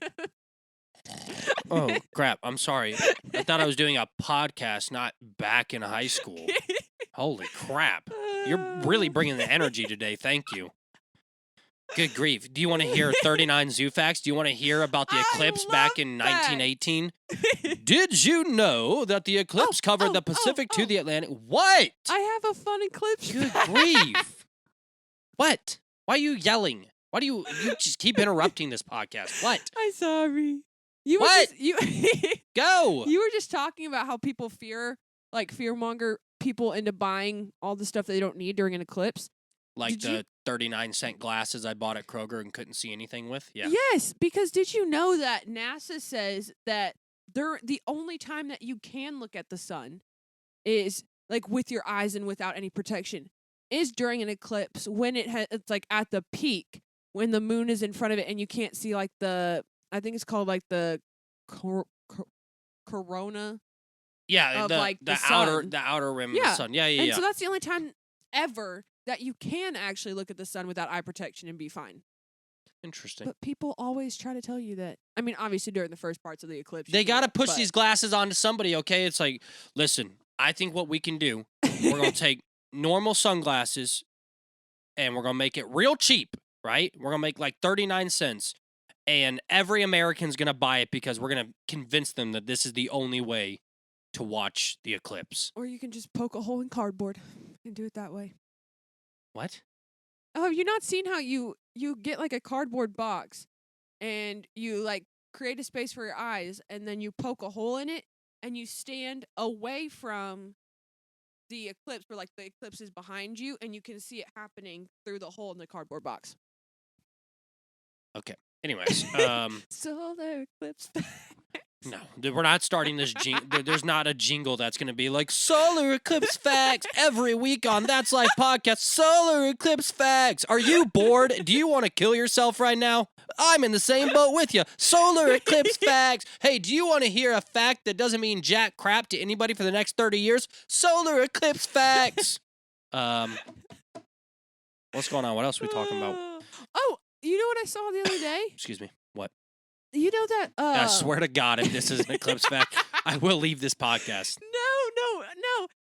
S3: Oh crap! I'm sorry. I thought I was doing a podcast, not back in high school. Holy crap! You're really bringing the energy today. Thank you. Good grief. Do you want to hear 39 zoo facts? Do you want to hear about the
S6: I
S3: eclipse
S6: love
S3: back in
S6: facts.
S3: 1918? Did you know that the eclipse covered the Pacific to
S6: oh.
S3: the Atlantic? What?
S6: I have a fun eclipse.
S3: Good
S6: fact.
S3: grief. What? Why are you yelling? Why do you just keep interrupting this podcast? What?
S6: I'm sorry. You
S3: What?
S6: Were just,
S3: Go.
S6: you were just talking about how people fearmonger people into buying all the stuff they don't need during an eclipse.
S3: Like
S6: Did
S3: the
S6: you-
S3: 39-cent glasses I bought at Kroger and couldn't see anything with? Yeah.
S6: Yes, because did you know that NASA says that the only time that you can look at the sun is like with your eyes and without any protection is during an eclipse when it's like at the peak when the moon is in front of it and you can't see like I think it's called like the corona.
S3: Yeah,
S6: Of,
S3: the,
S6: like,
S3: the
S6: the
S3: outer
S6: sun.
S3: the outer rim of
S6: Yeah,
S3: the sun. Yeah, yeah,
S6: And
S3: yeah.
S6: so that's the only time ever that you can actually look at the sun without eye protection and be fine.
S3: Interesting.
S6: But people always try to tell you that. I mean, obviously during the first parts of the eclipse.
S3: They got to push
S6: but
S3: these glasses onto somebody, okay? It's like, listen, I think what we can do, we're going to take normal sunglasses, and we're going to make it real cheap, right? We're going to make like 39 cents. And every American's going to buy it because we're going to convince them that this is the only way to watch the eclipse.
S6: Or you can just poke a hole in cardboard and do it that way.
S3: What?
S6: Oh, have you not seen how you get like a cardboard box and you like create a space for your eyes and then you poke a hole in it and you stand away from the eclipse where like the eclipse is behind you and you can see it happening through the hole in the cardboard box.
S3: Okay. Anyways,
S6: Solar eclipse.
S3: no, we're not starting this there's not a jingle that's going to be like solar eclipse facts every week on That's Life podcast. Solar eclipse facts. Are you bored? Do you want to kill yourself right now? I'm in the same boat with you. Solar eclipse facts. Hey, do you want to hear a fact that doesn't mean jack crap to anybody for the next 30 years? Solar eclipse facts. What's going on? What else are we talking about?
S6: Oh, you know what I saw the other day?
S3: Excuse me. What?
S6: You know that
S3: I swear to God, if this is an eclipse fact, I will leave this podcast.
S6: No.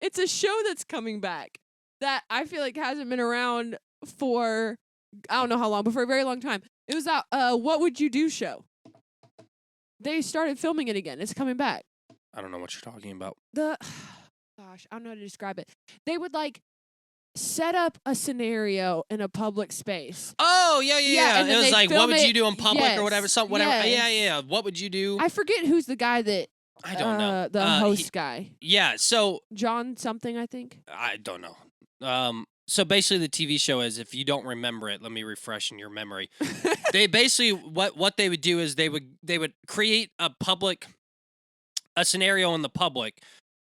S6: It's a show that's coming back that I feel like hasn't been around for I don't know how long, but for a very long time. It was that What Would You Do show. They started filming it again. It's coming back.
S3: I don't know what you're talking about.
S6: Gosh, I don't know how to describe it. They would like set up a scenario in a public space.
S3: Oh, yeah.
S6: And
S3: It was like, what would you do in public
S6: yes,
S3: or whatever? Whatever.
S6: yes.
S3: Yeah. What would you do?
S6: I forget who's the guy that
S3: I don't know.
S6: the host guy.
S3: Yeah, so
S6: John something, I think.
S3: I don't know. So basically the TV show is, if you don't remember it, let me refresh in your memory. They basically what they would do is they would create a scenario in the public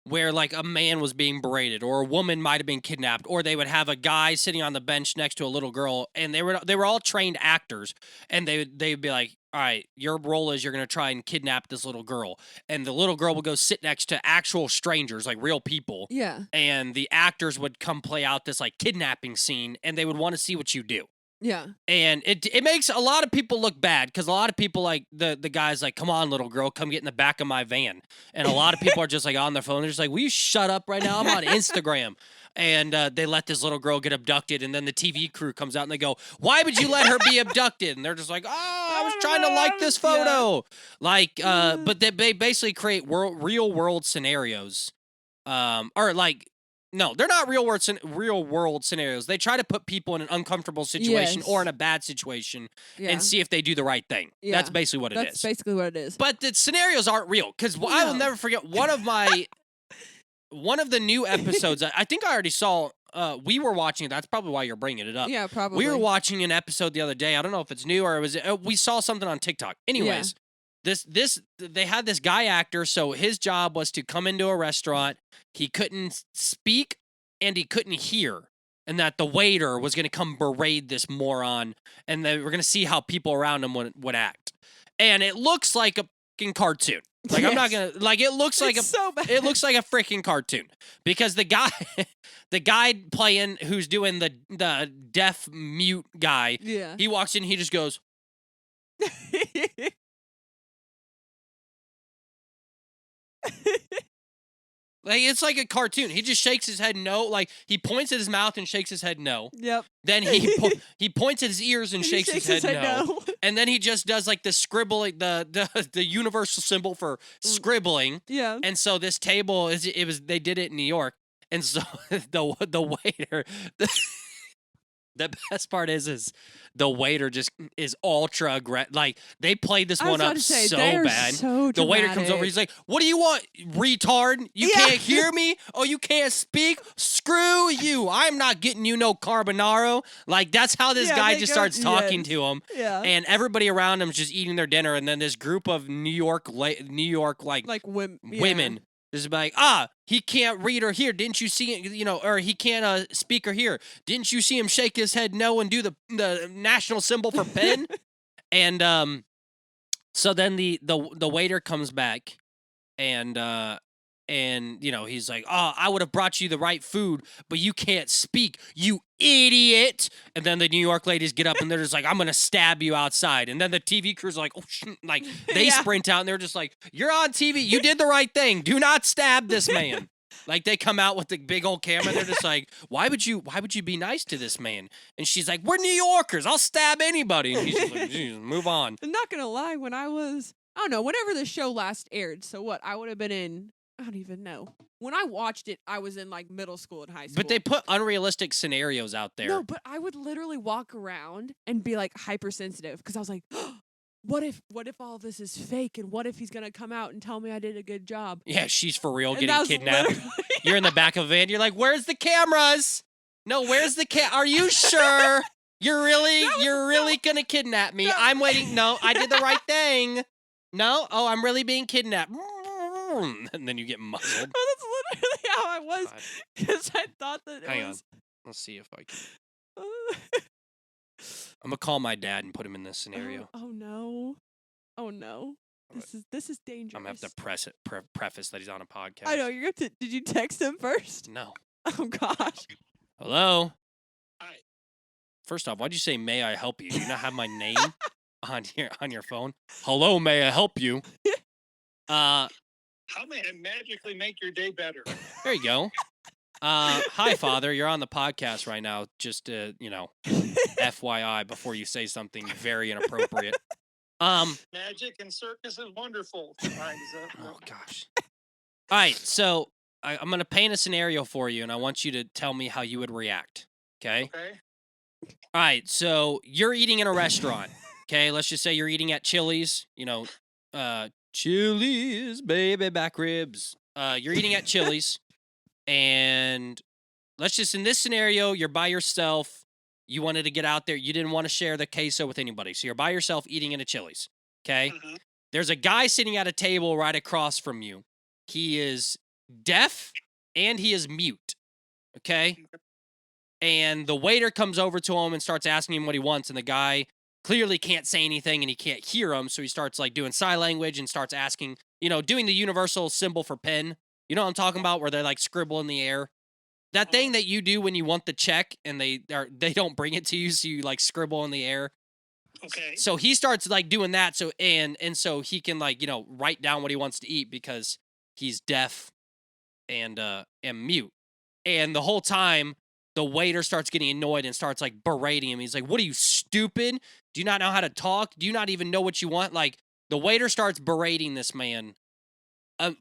S3: where like a man was being berated or a woman might have been kidnapped, or they would have a guy sitting on the bench next to a little girl, and they were all trained actors, and they'd be like, all right, your role is you're going to try and kidnap this little girl, and the little girl would go sit next to actual strangers, like real people.
S6: Yeah.
S3: And the actors would come play out this like kidnapping scene, and they would want to see what you do.
S6: Yeah.
S3: And it makes a lot of people look bad, because a lot of people, like, the guy's like, come on, little girl, come get in the back of my van. And a lot of people are just like on their phone. They're just like, will you shut up right now? I'm on Instagram. And they let this little girl get abducted. And then the TV crew comes out and they go, why would you let her be abducted? And they're just like, oh, I was trying to like this photo. Yeah. Like, but they basically create real world scenarios. Or like, no, they're not real world scenarios. They try to put people in an uncomfortable situation or in a bad situation and see if they do the right thing. Yeah. That's basically what it is.
S6: That's basically what it is.
S3: But the scenarios aren't real, because I will never forget one of the new episodes. I think I already saw. We were watching it. That's probably why you're bringing it up.
S6: Yeah, probably.
S3: We were watching an episode the other day. I don't know if it's new or it was. We saw something on TikTok. Anyways. They had this guy actor, so his job was to come into a restaurant. He couldn't speak and he couldn't hear, and that the waiter was going to come berate this moron, and they were going to see how people around him would act. And it looks like a fucking cartoon. Like, I'm not going to, like, it looks like
S6: so bad.
S3: It looks like a freaking cartoon, because the guy playing, who's doing the deaf mute guy, he walks in, he just goes, like, it's like a cartoon. He just shakes his head no. Like, he points at his mouth and shakes his head no.
S6: Yep.
S3: Then he points at his ears and shakes his head no. And then he just does like the scribbling, the universal symbol for scribbling.
S6: Yeah.
S3: And so this table they did it in New York. And so the waiter, the best part is the waiter just is ultra like, they played this one up so bad. The waiter comes over, he's like, what do you want, retard? You can't hear me? Oh, you can't speak? Screw you. I'm not getting you no carbonaro. Like, that's how this guy just starts talking to him. Yeah. And everybody around him is just eating their dinner, and then this group of New York women is like, he can't read or hear. Didn't you see it? Or he can't speak or hear. Didn't you see him shake his head no and do the national symbol for pen? And so then the waiter comes back, and he's like, I would have brought you the right food, but you can't speak, you idiot. And then the New York ladies get up and they're just like, I'm gonna stab you outside. And then the TV crew's like, oh shit, like, they sprint out and they're just like, you're on TV, you did the right thing, do not stab this man. Like they come out with the big old camera. And they're just like, why would you be nice to this man? And she's like, we're New Yorkers. I'll stab anybody. And he's just like, "Jeez, move on.
S6: I'm not gonna lie, when I was, I don't know, whenever the show last aired, so what, I would have been in, I don't even know. When I watched it, I was in like middle school and high school.
S3: But they put unrealistic scenarios out there.
S6: No, but I would literally walk around and be like hypersensitive because I was like, what if all this is fake, and what if he's gonna come out and tell me I did a good job?
S3: Yeah, she's for real
S6: And
S3: getting
S6: that was
S3: kidnapped.
S6: literally-
S3: You're in the back of a van. You're like, where's the cameras? No, where's the Are you sure? You're really gonna kidnap me?
S6: No.
S3: I'm waiting. No, I did the right thing. No? Oh, I'm really being kidnapped. And then you get muzzled.
S6: Oh, that's literally how I was
S3: God.
S6: because I thought that it
S3: Hang on.
S6: was.
S3: Let's see if I can. I'm gonna call my dad and put him in this scenario.
S6: Oh no! Oh no! This is dangerous.
S3: I'm gonna have to preface that he's on a podcast.
S6: I know you're going to. Did you text him first?
S3: No.
S6: Oh gosh!
S3: Hello.
S1: Hi.
S3: First off, why'd you say "May I help you"? Do you not have my name on your phone? Hello, may I help you?
S1: How may I magically make your day better?
S3: There you go. Hi, Father. You're on the podcast right now. Just FYI, before you say something very inappropriate.
S1: Magic and circus is wonderful.
S3: Oh gosh. All right, so I'm gonna paint a scenario for you, and I want you to tell me how you would react. Okay.
S1: Okay.
S3: All right, so you're eating in a restaurant. Okay, let's just say you're eating at Chili's. You know, Chili's, baby back ribs. You're eating at Chili's, and let's just in this scenario, you're by yourself. You wanted to get out there. You didn't want to share the queso with anybody, so you're by yourself eating in a Chili's. Okay, there's a guy sitting at a table right across from you. He is deaf and he is mute. Okay. And the waiter comes over to him and starts asking him what he wants. And the guy clearly can't say anything and he can't hear him. So he starts like doing sign language and starts asking, doing the universal symbol for pen. You know what I'm talking about? Where they like scribble in the air. That thing that you do when you want the check and they don't bring it to you. So you like scribble in the air.
S1: Okay.
S3: So he starts like doing that. So, and so he can like, write down what he wants to eat because he's deaf and mute. And the whole time, the waiter starts getting annoyed and starts like berating him. He's like, what are you, stupid? Do you not know how to talk? Do you not even know what you want? Like the waiter starts berating this man.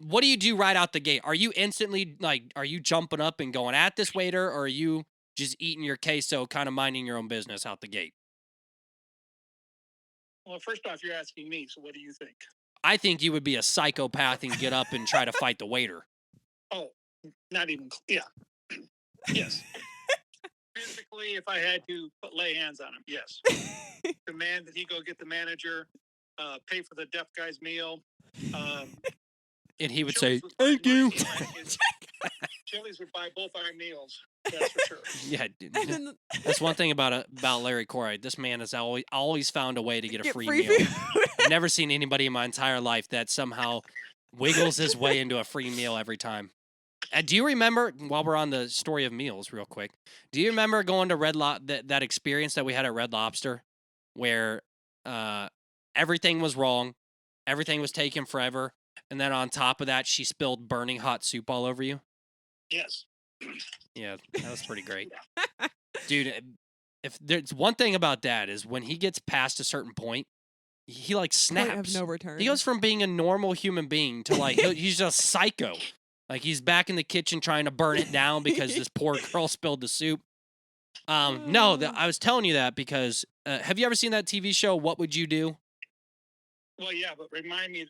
S3: What do you do right out the gate? Are you instantly like, are you jumping up and going at this waiter, or are you just eating your queso, kind of minding your own business out the gate?
S1: Well, first off, you're asking me, so what do you think?
S3: I think you would be a psychopath and get up and try to fight the waiter.
S1: Oh, not even. Yeah. Yes. Physically, if I had to lay hands on him, yes. Demand that he go get the manager, pay for the deaf guy's meal.
S3: And he would
S1: Chili's
S3: say,
S1: would buy
S3: thank you.
S1: Chili's would buy both our meals. That's for sure.
S3: Yeah,
S6: And then
S3: that's one thing about Larry Corey. This man has always found a way to get a
S6: get
S3: free
S6: free
S3: meal.
S6: food.
S3: I've never seen anybody in my entire life that somehow wiggles his way into a free meal every time. Do you remember, while we're on the story of meals real quick, do you remember going to that experience that we had at Red Lobster where everything was wrong, everything was taking forever, and then on top of that, she spilled burning hot soup all over you?
S1: Yes.
S3: Yeah, that was pretty great. Dude, if there's one thing about Dad is when he gets past a certain point, he like
S6: Point
S3: snaps.
S6: of no return.
S3: He goes from being a normal human being to like he's just psycho. Like he's back in the kitchen trying to burn it down because this poor girl spilled the soup. No, I was telling you that because have you ever seen that TV show, What Would You Do?
S1: Well, yeah, but remind me,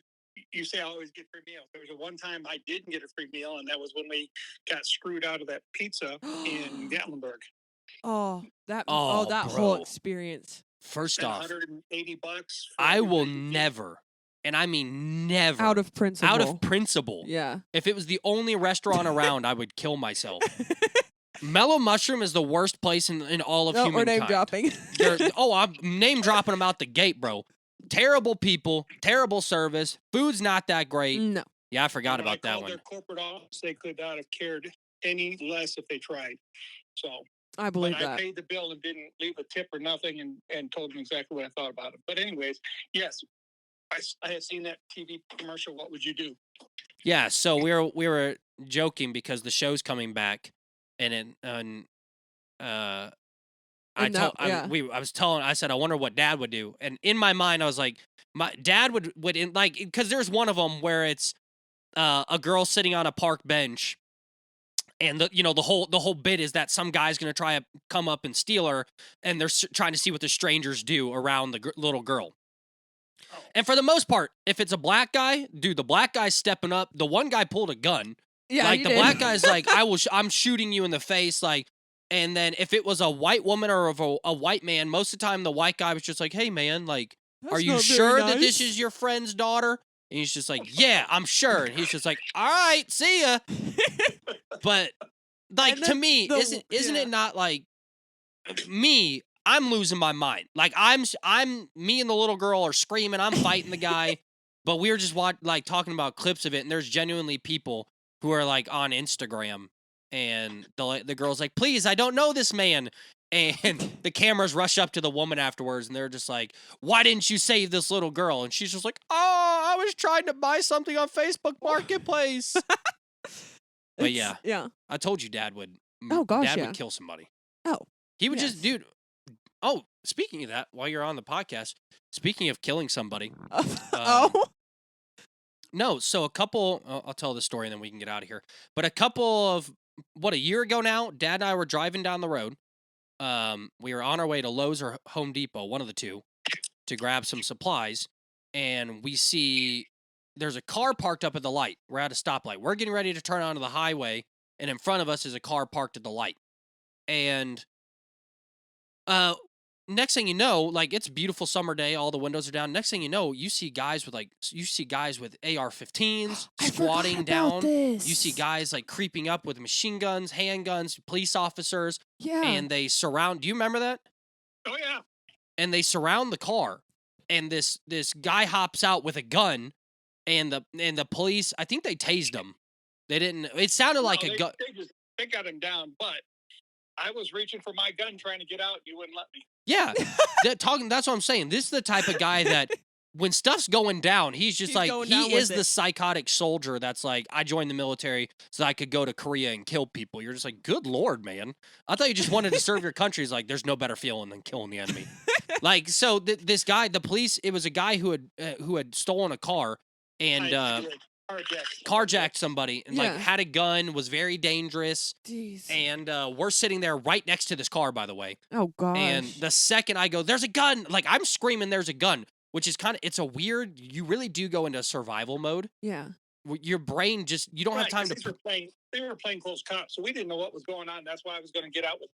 S1: you say I always get free meals. There was a one time I didn't get a free meal, and that was when we got screwed out of that pizza in Gatlinburg.
S6: that
S3: Oh,
S6: whole
S3: bro.
S6: experience.
S3: First
S1: Spent
S3: off,
S1: $180.
S3: I will never, and I mean never,
S6: Out of principle.
S3: Yeah.
S6: Yeah.
S3: If it was the only restaurant around, I would kill myself. Mellow Mushroom is the worst place in all of
S6: No,
S3: humankind.
S6: or name dropping.
S3: I'm name dropping them out the gate, bro. Terrible people, terrible service. Food's not that great.
S6: No.
S3: Yeah, I forgot
S1: When I
S3: about that
S1: called
S3: one.
S1: their corporate office, they could not have cared any less if they tried. So,
S6: I believe
S1: but I
S6: that.
S1: paid the bill and didn't leave a tip or nothing, and told them exactly what I thought about it. But anyways, yes, I had seen that TV commercial. What would you do?
S3: Yeah, so we were joking because the show's coming back, and I said, I wonder what Dad would do, and in my mind, I was like, my dad would like, because there's one of them where it's a girl sitting on a park bench, and the whole bit is that some guy's gonna try to come up and steal her, and they're trying to see what the strangers do around the little girl. And for the most part, if it's a black guy, dude, the black guy's stepping up. The one guy pulled a gun.
S6: Yeah,
S3: like
S6: he
S3: the
S6: did.
S3: black guy's like, I'm shooting you in the face, like. And then if it was a white woman or a white man, most of the time the white guy was just like, hey man, like,
S6: That's
S3: are you
S6: not very
S3: sure that this
S6: nice.
S3: is your friend's daughter? And he's just like, yeah, I'm sure. And he's just like, all right, see ya. But like,
S6: And
S3: to
S6: then
S3: me, isn't
S6: yeah.
S3: it not like me? I'm losing my mind. Like me and the little girl are screaming. I'm fighting the guy, but we were just talking about clips of it, and there's genuinely people who are like on Instagram, and the girl's like, please, I don't know this man. And the cameras rush up to the woman afterwards, and they're just like, why didn't you save this little girl? And she's just like, oh, I was trying to buy something on Facebook Marketplace. But yeah, I told you Dad would.
S6: Oh, gosh,
S3: Dad
S6: yeah.
S3: would kill somebody.
S6: Oh,
S3: He would
S6: yes.
S3: just, dude. Oh, speaking of that, while you're on the podcast, speaking of killing somebody.
S6: Oh.
S3: No, so a couple, I'll tell the story and then we can get out of here. But a year ago now, Dad and I were driving down the road. We were on our way to Lowe's or Home Depot, one of the two, to grab some supplies. And we see there's a car parked up at the light. We're at a stoplight. We're getting ready to turn onto the highway. And in front of us is a car parked at the light. And next thing you know, like, it's a beautiful summer day, all the windows are down. Next thing you know, you see guys with AR-15s squatting down. You see guys like creeping up with machine guns, handguns, police officers.
S6: Yeah.
S3: And they surround. Do you remember that?
S1: Oh yeah.
S3: And they surround the car, and this guy hops out with a gun, and the police, I think they tased him. They didn't. It sounded like a gun.
S1: They got him down, but I was reaching for my gun trying to get out. You wouldn't let me.
S3: Yeah, that's what I'm saying. This is the type of guy that when stuff's going down, he's like, he is the psychotic soldier that's like, I joined the military so I could go to Korea and kill people. You're just like, good Lord, man. I thought you just wanted to serve your country. He's like, there's no better feeling than killing the enemy. Like, so this guy, the police, it was a guy who had stolen a car and carjacked somebody and like had a gun, was very dangerous.
S6: Jeez.
S3: And we're sitting there right next to this car, by the way.
S6: Oh gosh.
S3: And the second I go, there's a gun, like, I'm screaming, there's a gun, which is it's a weird, you really do go into survival mode.
S6: Yeah.
S3: Your brain just, you don't have time to.
S1: They were plainclothes cops, so we didn't know what was going on. That's why I was going to get out with.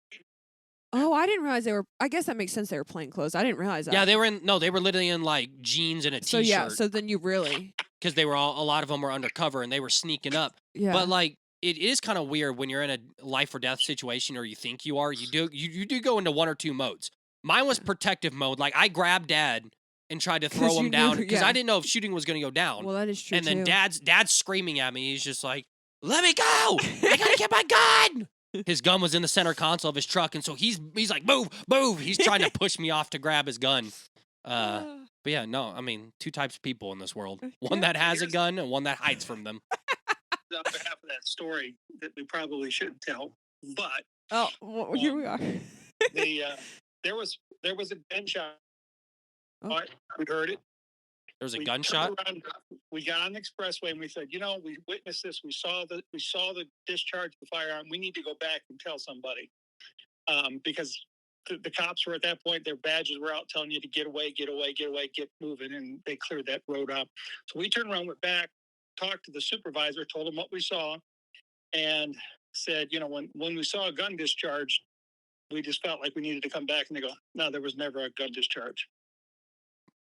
S6: Oh, I didn't realize they were. I guess that makes sense. They were plain clothes. I didn't realize that.
S3: Yeah, they were literally in like jeans and a
S6: So
S3: t-shirt.
S6: yeah. So then you really.
S3: Because a lot of them were undercover and they were sneaking up.
S6: Yeah.
S3: But like, it is kind of weird when you're in a life or death situation, or you think you are. You do go into one or two modes. Mine was protective mode. Like, I grabbed Dad and tried to throw him down because I didn't know if shooting was going to go down.
S6: Well, that is true.
S3: And then Dad's screaming at me. He's just like, "Let me go! I gotta get my gun!" His gun was in the center console of his truck, and so he's like, "Move, move!" He's trying to push me off to grab his gun. But yeah, no, I mean, two types of people in this world: one that has a gun and one that hides from them.
S1: On behalf of that story that we probably shouldn't tell, but
S6: well, here we are.
S1: There was a gunshot.
S6: Oh.
S1: We heard it.
S3: There was a
S1: We
S3: gunshot.
S1: turned around, we got on the expressway and we said, we witnessed this. We saw the discharge of the firearm. We need to go back and tell somebody, because the cops were at that point. Their badges were out telling you to get away, get moving, and they cleared that road up. So we turned around, went back, talked to the supervisor, told him what we saw, and said, when we saw a gun discharge, we just felt like we needed to come back. And they go, no, there was never a gun discharge.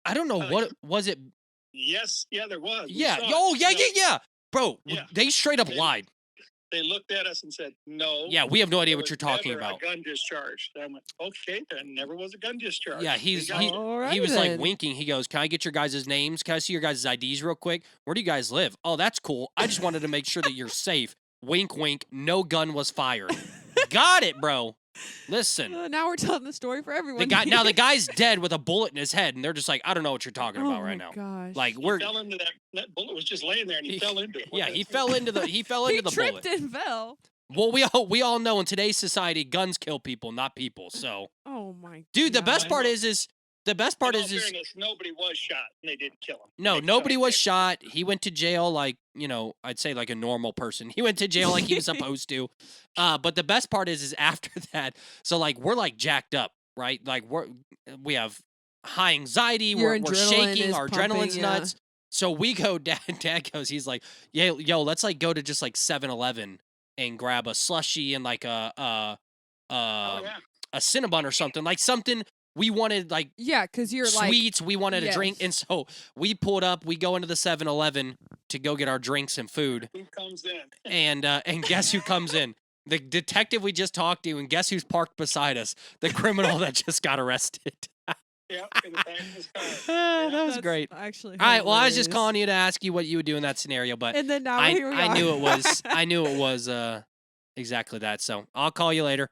S3: I don't know what was it.
S1: Yes, yeah, there was.
S3: Yeah. Oh, yeah. Bro, they straight up lied.
S1: They looked at us and said, no.
S3: Yeah, we have no idea what you're talking
S1: never
S3: about.
S1: A gun discharge. I went, okay, then never was a gun discharge.
S3: Yeah, he was like winking. He goes, "Can I get your guys' names? Can I see your guys' IDs real quick? Where do you guys live? Oh, that's cool. I just wanted to make sure that you're safe. Wink, wink. No gun was fired." Got it, bro. Listen,
S6: Now we're telling the story for everyone.
S3: the guy's dead with a bullet in his head, and they're just like, I don't know what you're talking
S6: Oh
S3: about
S6: my
S3: right now.
S6: gosh.
S3: Like
S1: He fell into that bullet was just laying there, and he fell into it.
S3: Yeah, he fell into the
S6: He
S3: bullet.
S6: tripped and fell.
S3: Well, we all know in today's society, guns kill people, not people. So,
S6: Oh my
S3: dude, the best
S6: God.
S3: part is
S1: In all fairness, nobody was shot, and they didn't kill him.
S3: no,
S1: They
S3: nobody
S1: shot
S3: was
S1: him.
S3: shot. He went to jail like, I'd say like a normal person. He went to jail like he was supposed to. But the best part is after that, so like we're like jacked up, right? Like we have high anxiety,
S6: Your
S3: we're
S6: adrenaline
S3: shaking,
S6: is
S3: our
S6: pumping,
S3: adrenaline's
S6: yeah.
S3: nuts. So we go, dad goes, he's like, yeah, yo, let's like go to just like 7-Eleven and grab a slushie and like
S1: Oh, yeah.
S3: a Cinnabon or something, like something we wanted, like
S6: Yeah, because you're like,
S3: sweets, we wanted a drink,
S6: yes.
S3: and so we pulled up, we go into the 7-Eleven to go get our drinks and food,
S1: Who comes in?
S3: and guess who comes in? The detective we just talked to, and guess who's parked beside us? The criminal that just got arrested.
S1: Yeah, in the back of his car.
S3: That was
S6: that's
S3: great.
S6: Actually,
S3: All right, well, I was just
S6: hilarious.
S3: calling you to ask you what you would do in that scenario, but
S6: And then now
S3: I
S6: here we are.
S3: knew it was exactly that. So I'll call you later.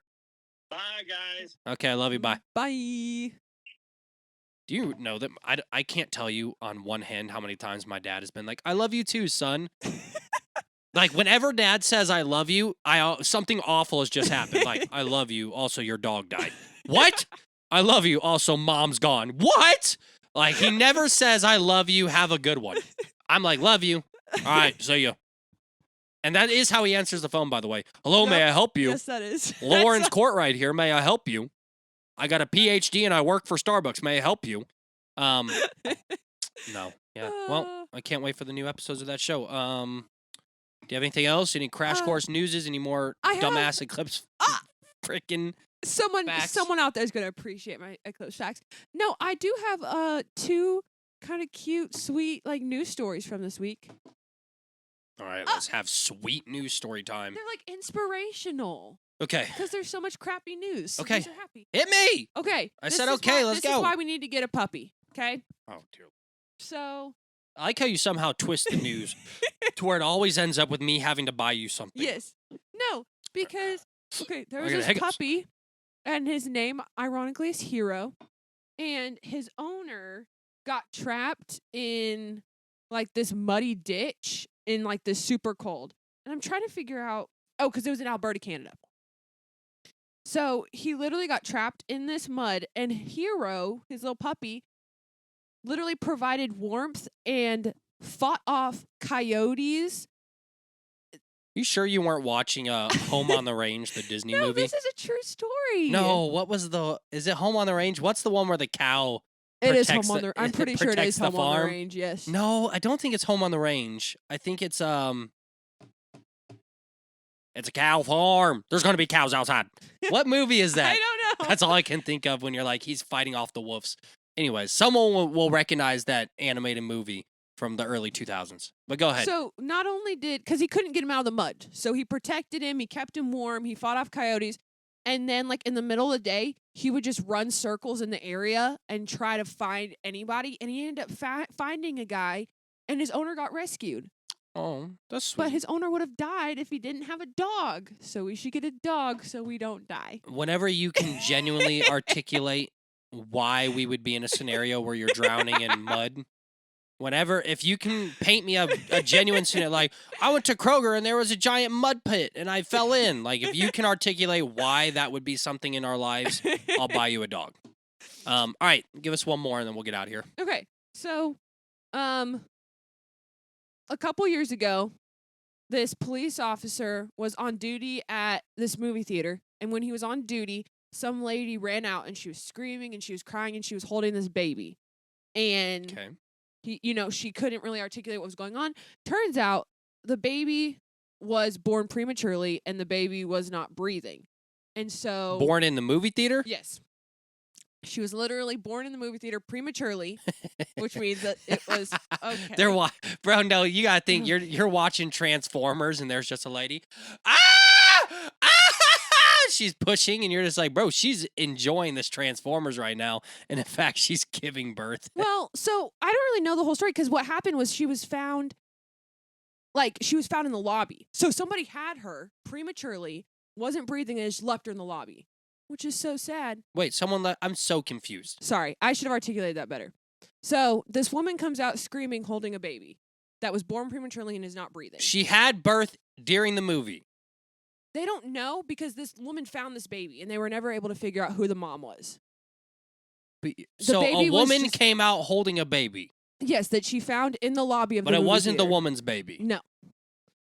S1: Bye, guys.
S3: Okay, I love you. Bye.
S6: Bye.
S3: Do you know that I can't tell you on one hand how many times my dad has been like, I love you too, son. Like, whenever dad says I love you, something awful has just happened. Like, I love you, also your dog died. What? I love you, also mom's gone. What? Like, he never says I love you, have a good one. I'm like, love you. All right, see you. And that is how he answers the phone, by the way. Hello, may I help you?
S6: Yes, that is.
S3: Lawrence Courtright here. May I help you? I got a PhD and I work for Starbucks. May I help you? No. Yeah. Well, I can't wait for the new episodes of that show. Do you have anything else? Any crash course newses? Any more
S6: I have-
S3: dumbass eclipse? Freaking.
S6: Someone
S3: facts.
S6: out there is going to appreciate my eclipse facts. No, I do have 2 kind of cute, sweet like news stories from this week.
S3: All right, let's have sweet news story time.
S6: They're like inspirational
S3: Okay.
S6: because there's so much crappy news. So
S3: Okay.
S6: these are happy.
S3: Hit me.
S6: Okay.
S3: I
S6: this
S3: said
S6: is
S3: okay,
S6: why-
S3: let's
S6: This
S3: go.
S6: is why we need to get a puppy. Okay.
S3: Oh, dear.
S6: So
S3: I like how you somehow twist the news to where it always ends up with me having to buy you something.
S6: yes, no, because there
S3: I
S6: was
S3: got
S6: this
S3: hiccups.
S6: puppy, and his name ironically is Hero, and his owner got trapped in like this muddy ditch in like this super cold, and I'm trying to figure out. Oh, because it was in Alberta, Canada. So he literally got trapped in this mud, and Hero, his little puppy, literally provided warmth and fought off coyotes.
S3: You sure you weren't watching Home on the Range, the Disney
S6: No,
S3: movie?
S6: this is a true story.
S3: No, what was is it Home on the Range? What's the one where the cow
S6: it is
S3: protects
S6: home on
S3: the-
S6: the. I'm pretty sure it
S3: protects
S6: is
S3: the
S6: home on the
S3: farm?
S6: range. Yes.
S3: No, I don't think it's Home on the Range. I think it's a cow farm. There's going to be cows outside. What movie is that?
S6: I don't know.
S3: That's all I can think of when you're like, he's fighting off the wolves. Anyways, someone will recognize that animated movie from the early 2000s. But go ahead.
S6: So not only because he couldn't get him out of the mud, so he protected him, he kept him warm, he fought off coyotes, and then like in the middle of the day, he would just run circles in the area and try to find anybody, and he ended up finding a guy, and his owner got rescued.
S3: Oh, that's sweet.
S6: But his owner would have died if he didn't have a dog. So we should get a dog so we don't die.
S3: Whenever you can genuinely articulate why we would be in a scenario where you're drowning in mud, if you can paint me a genuine scenario, like, I went to Kroger and there was a giant mud pit and I fell in. Like, if you can articulate why that would be something in our lives, I'll buy you a dog. All right, give us one more and then we'll get out of here.
S6: Okay. So, a couple years ago, this police officer was on duty at this movie theater. And when he was on duty, some lady ran out and she was screaming and she was crying and she was holding this baby. And
S3: Okay.
S6: she couldn't really articulate what was going on. Turns out the baby was born prematurely and the baby was not breathing. And so
S3: Born in the movie theater?
S6: yes. She was literally born in the movie theater prematurely, which means that it was okay.
S3: Bro, no, you gotta think you're watching Transformers and there's just a lady. She's pushing and you're just like, bro, she's enjoying this Transformers right now. And in fact, she's giving birth.
S6: Well, so I don't really know the whole story because what happened was she was found in the lobby. So somebody had her prematurely, wasn't breathing, and just left her in the lobby. which is so sad.
S3: Wait, I'm so confused.
S6: Sorry, I should have articulated that better. So this woman comes out screaming, holding a baby that was born prematurely and is not breathing.
S3: She had birth during the movie.
S6: They don't know because this woman found this baby and they were never able to figure out who the mom was.
S3: So
S6: baby
S3: a
S6: was
S3: woman
S6: just-
S3: came out holding a baby,
S6: Yes, that she found in the lobby of
S3: but
S6: the
S3: it
S6: movie
S3: wasn't the
S6: theater.
S3: woman's baby.
S6: No.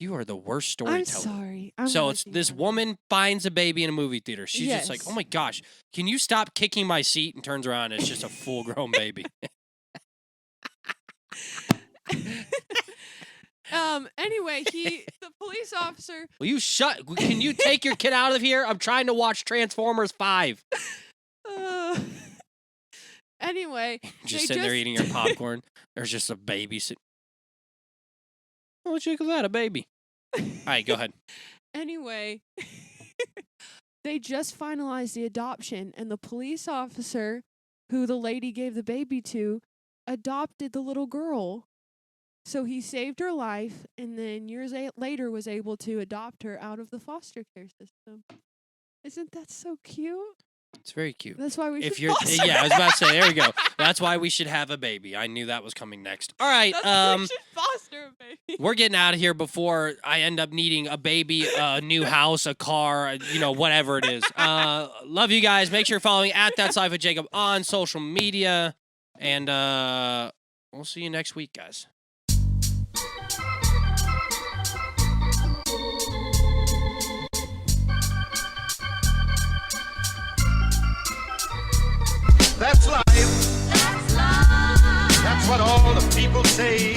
S3: You are the worst storyteller.
S6: I'm sorry. I'm
S3: So it's
S6: working
S3: this
S6: on it.
S3: woman finds a baby in a movie theater. She's just like,
S6: Yes.
S3: oh my gosh, can you stop kicking my seat? And turns around and it's just a full-grown baby.
S6: Anyway, the police officer.
S3: Will you shut? Can you take your kid out of here? I'm trying to watch Transformers 5.
S6: Anyway,
S3: Just sitting there eating your popcorn. There's just a baby sitting. Oh, check that, a baby. All right, go ahead.
S6: Anyway, they just finalized the adoption, and the police officer who the lady gave the baby to adopted the little girl. So he saved her life, and then years later was able to adopt her out of the foster care system. Isn't that so cute?
S3: It's very cute.
S6: That's why we
S3: If
S6: should
S3: you're,
S6: foster.
S3: yeah, I was about to say, there we go. That's why we should have a baby. I knew that was coming next. All right,
S6: That's why we should foster a baby.
S3: we're getting out of here before I end up needing a baby, a new house, a car, whatever it is. Love you guys. Make sure you're following at That's Life with Jacob on social media, and we'll see you next week, guys.
S4: That's life. That's life. That's what all the people say.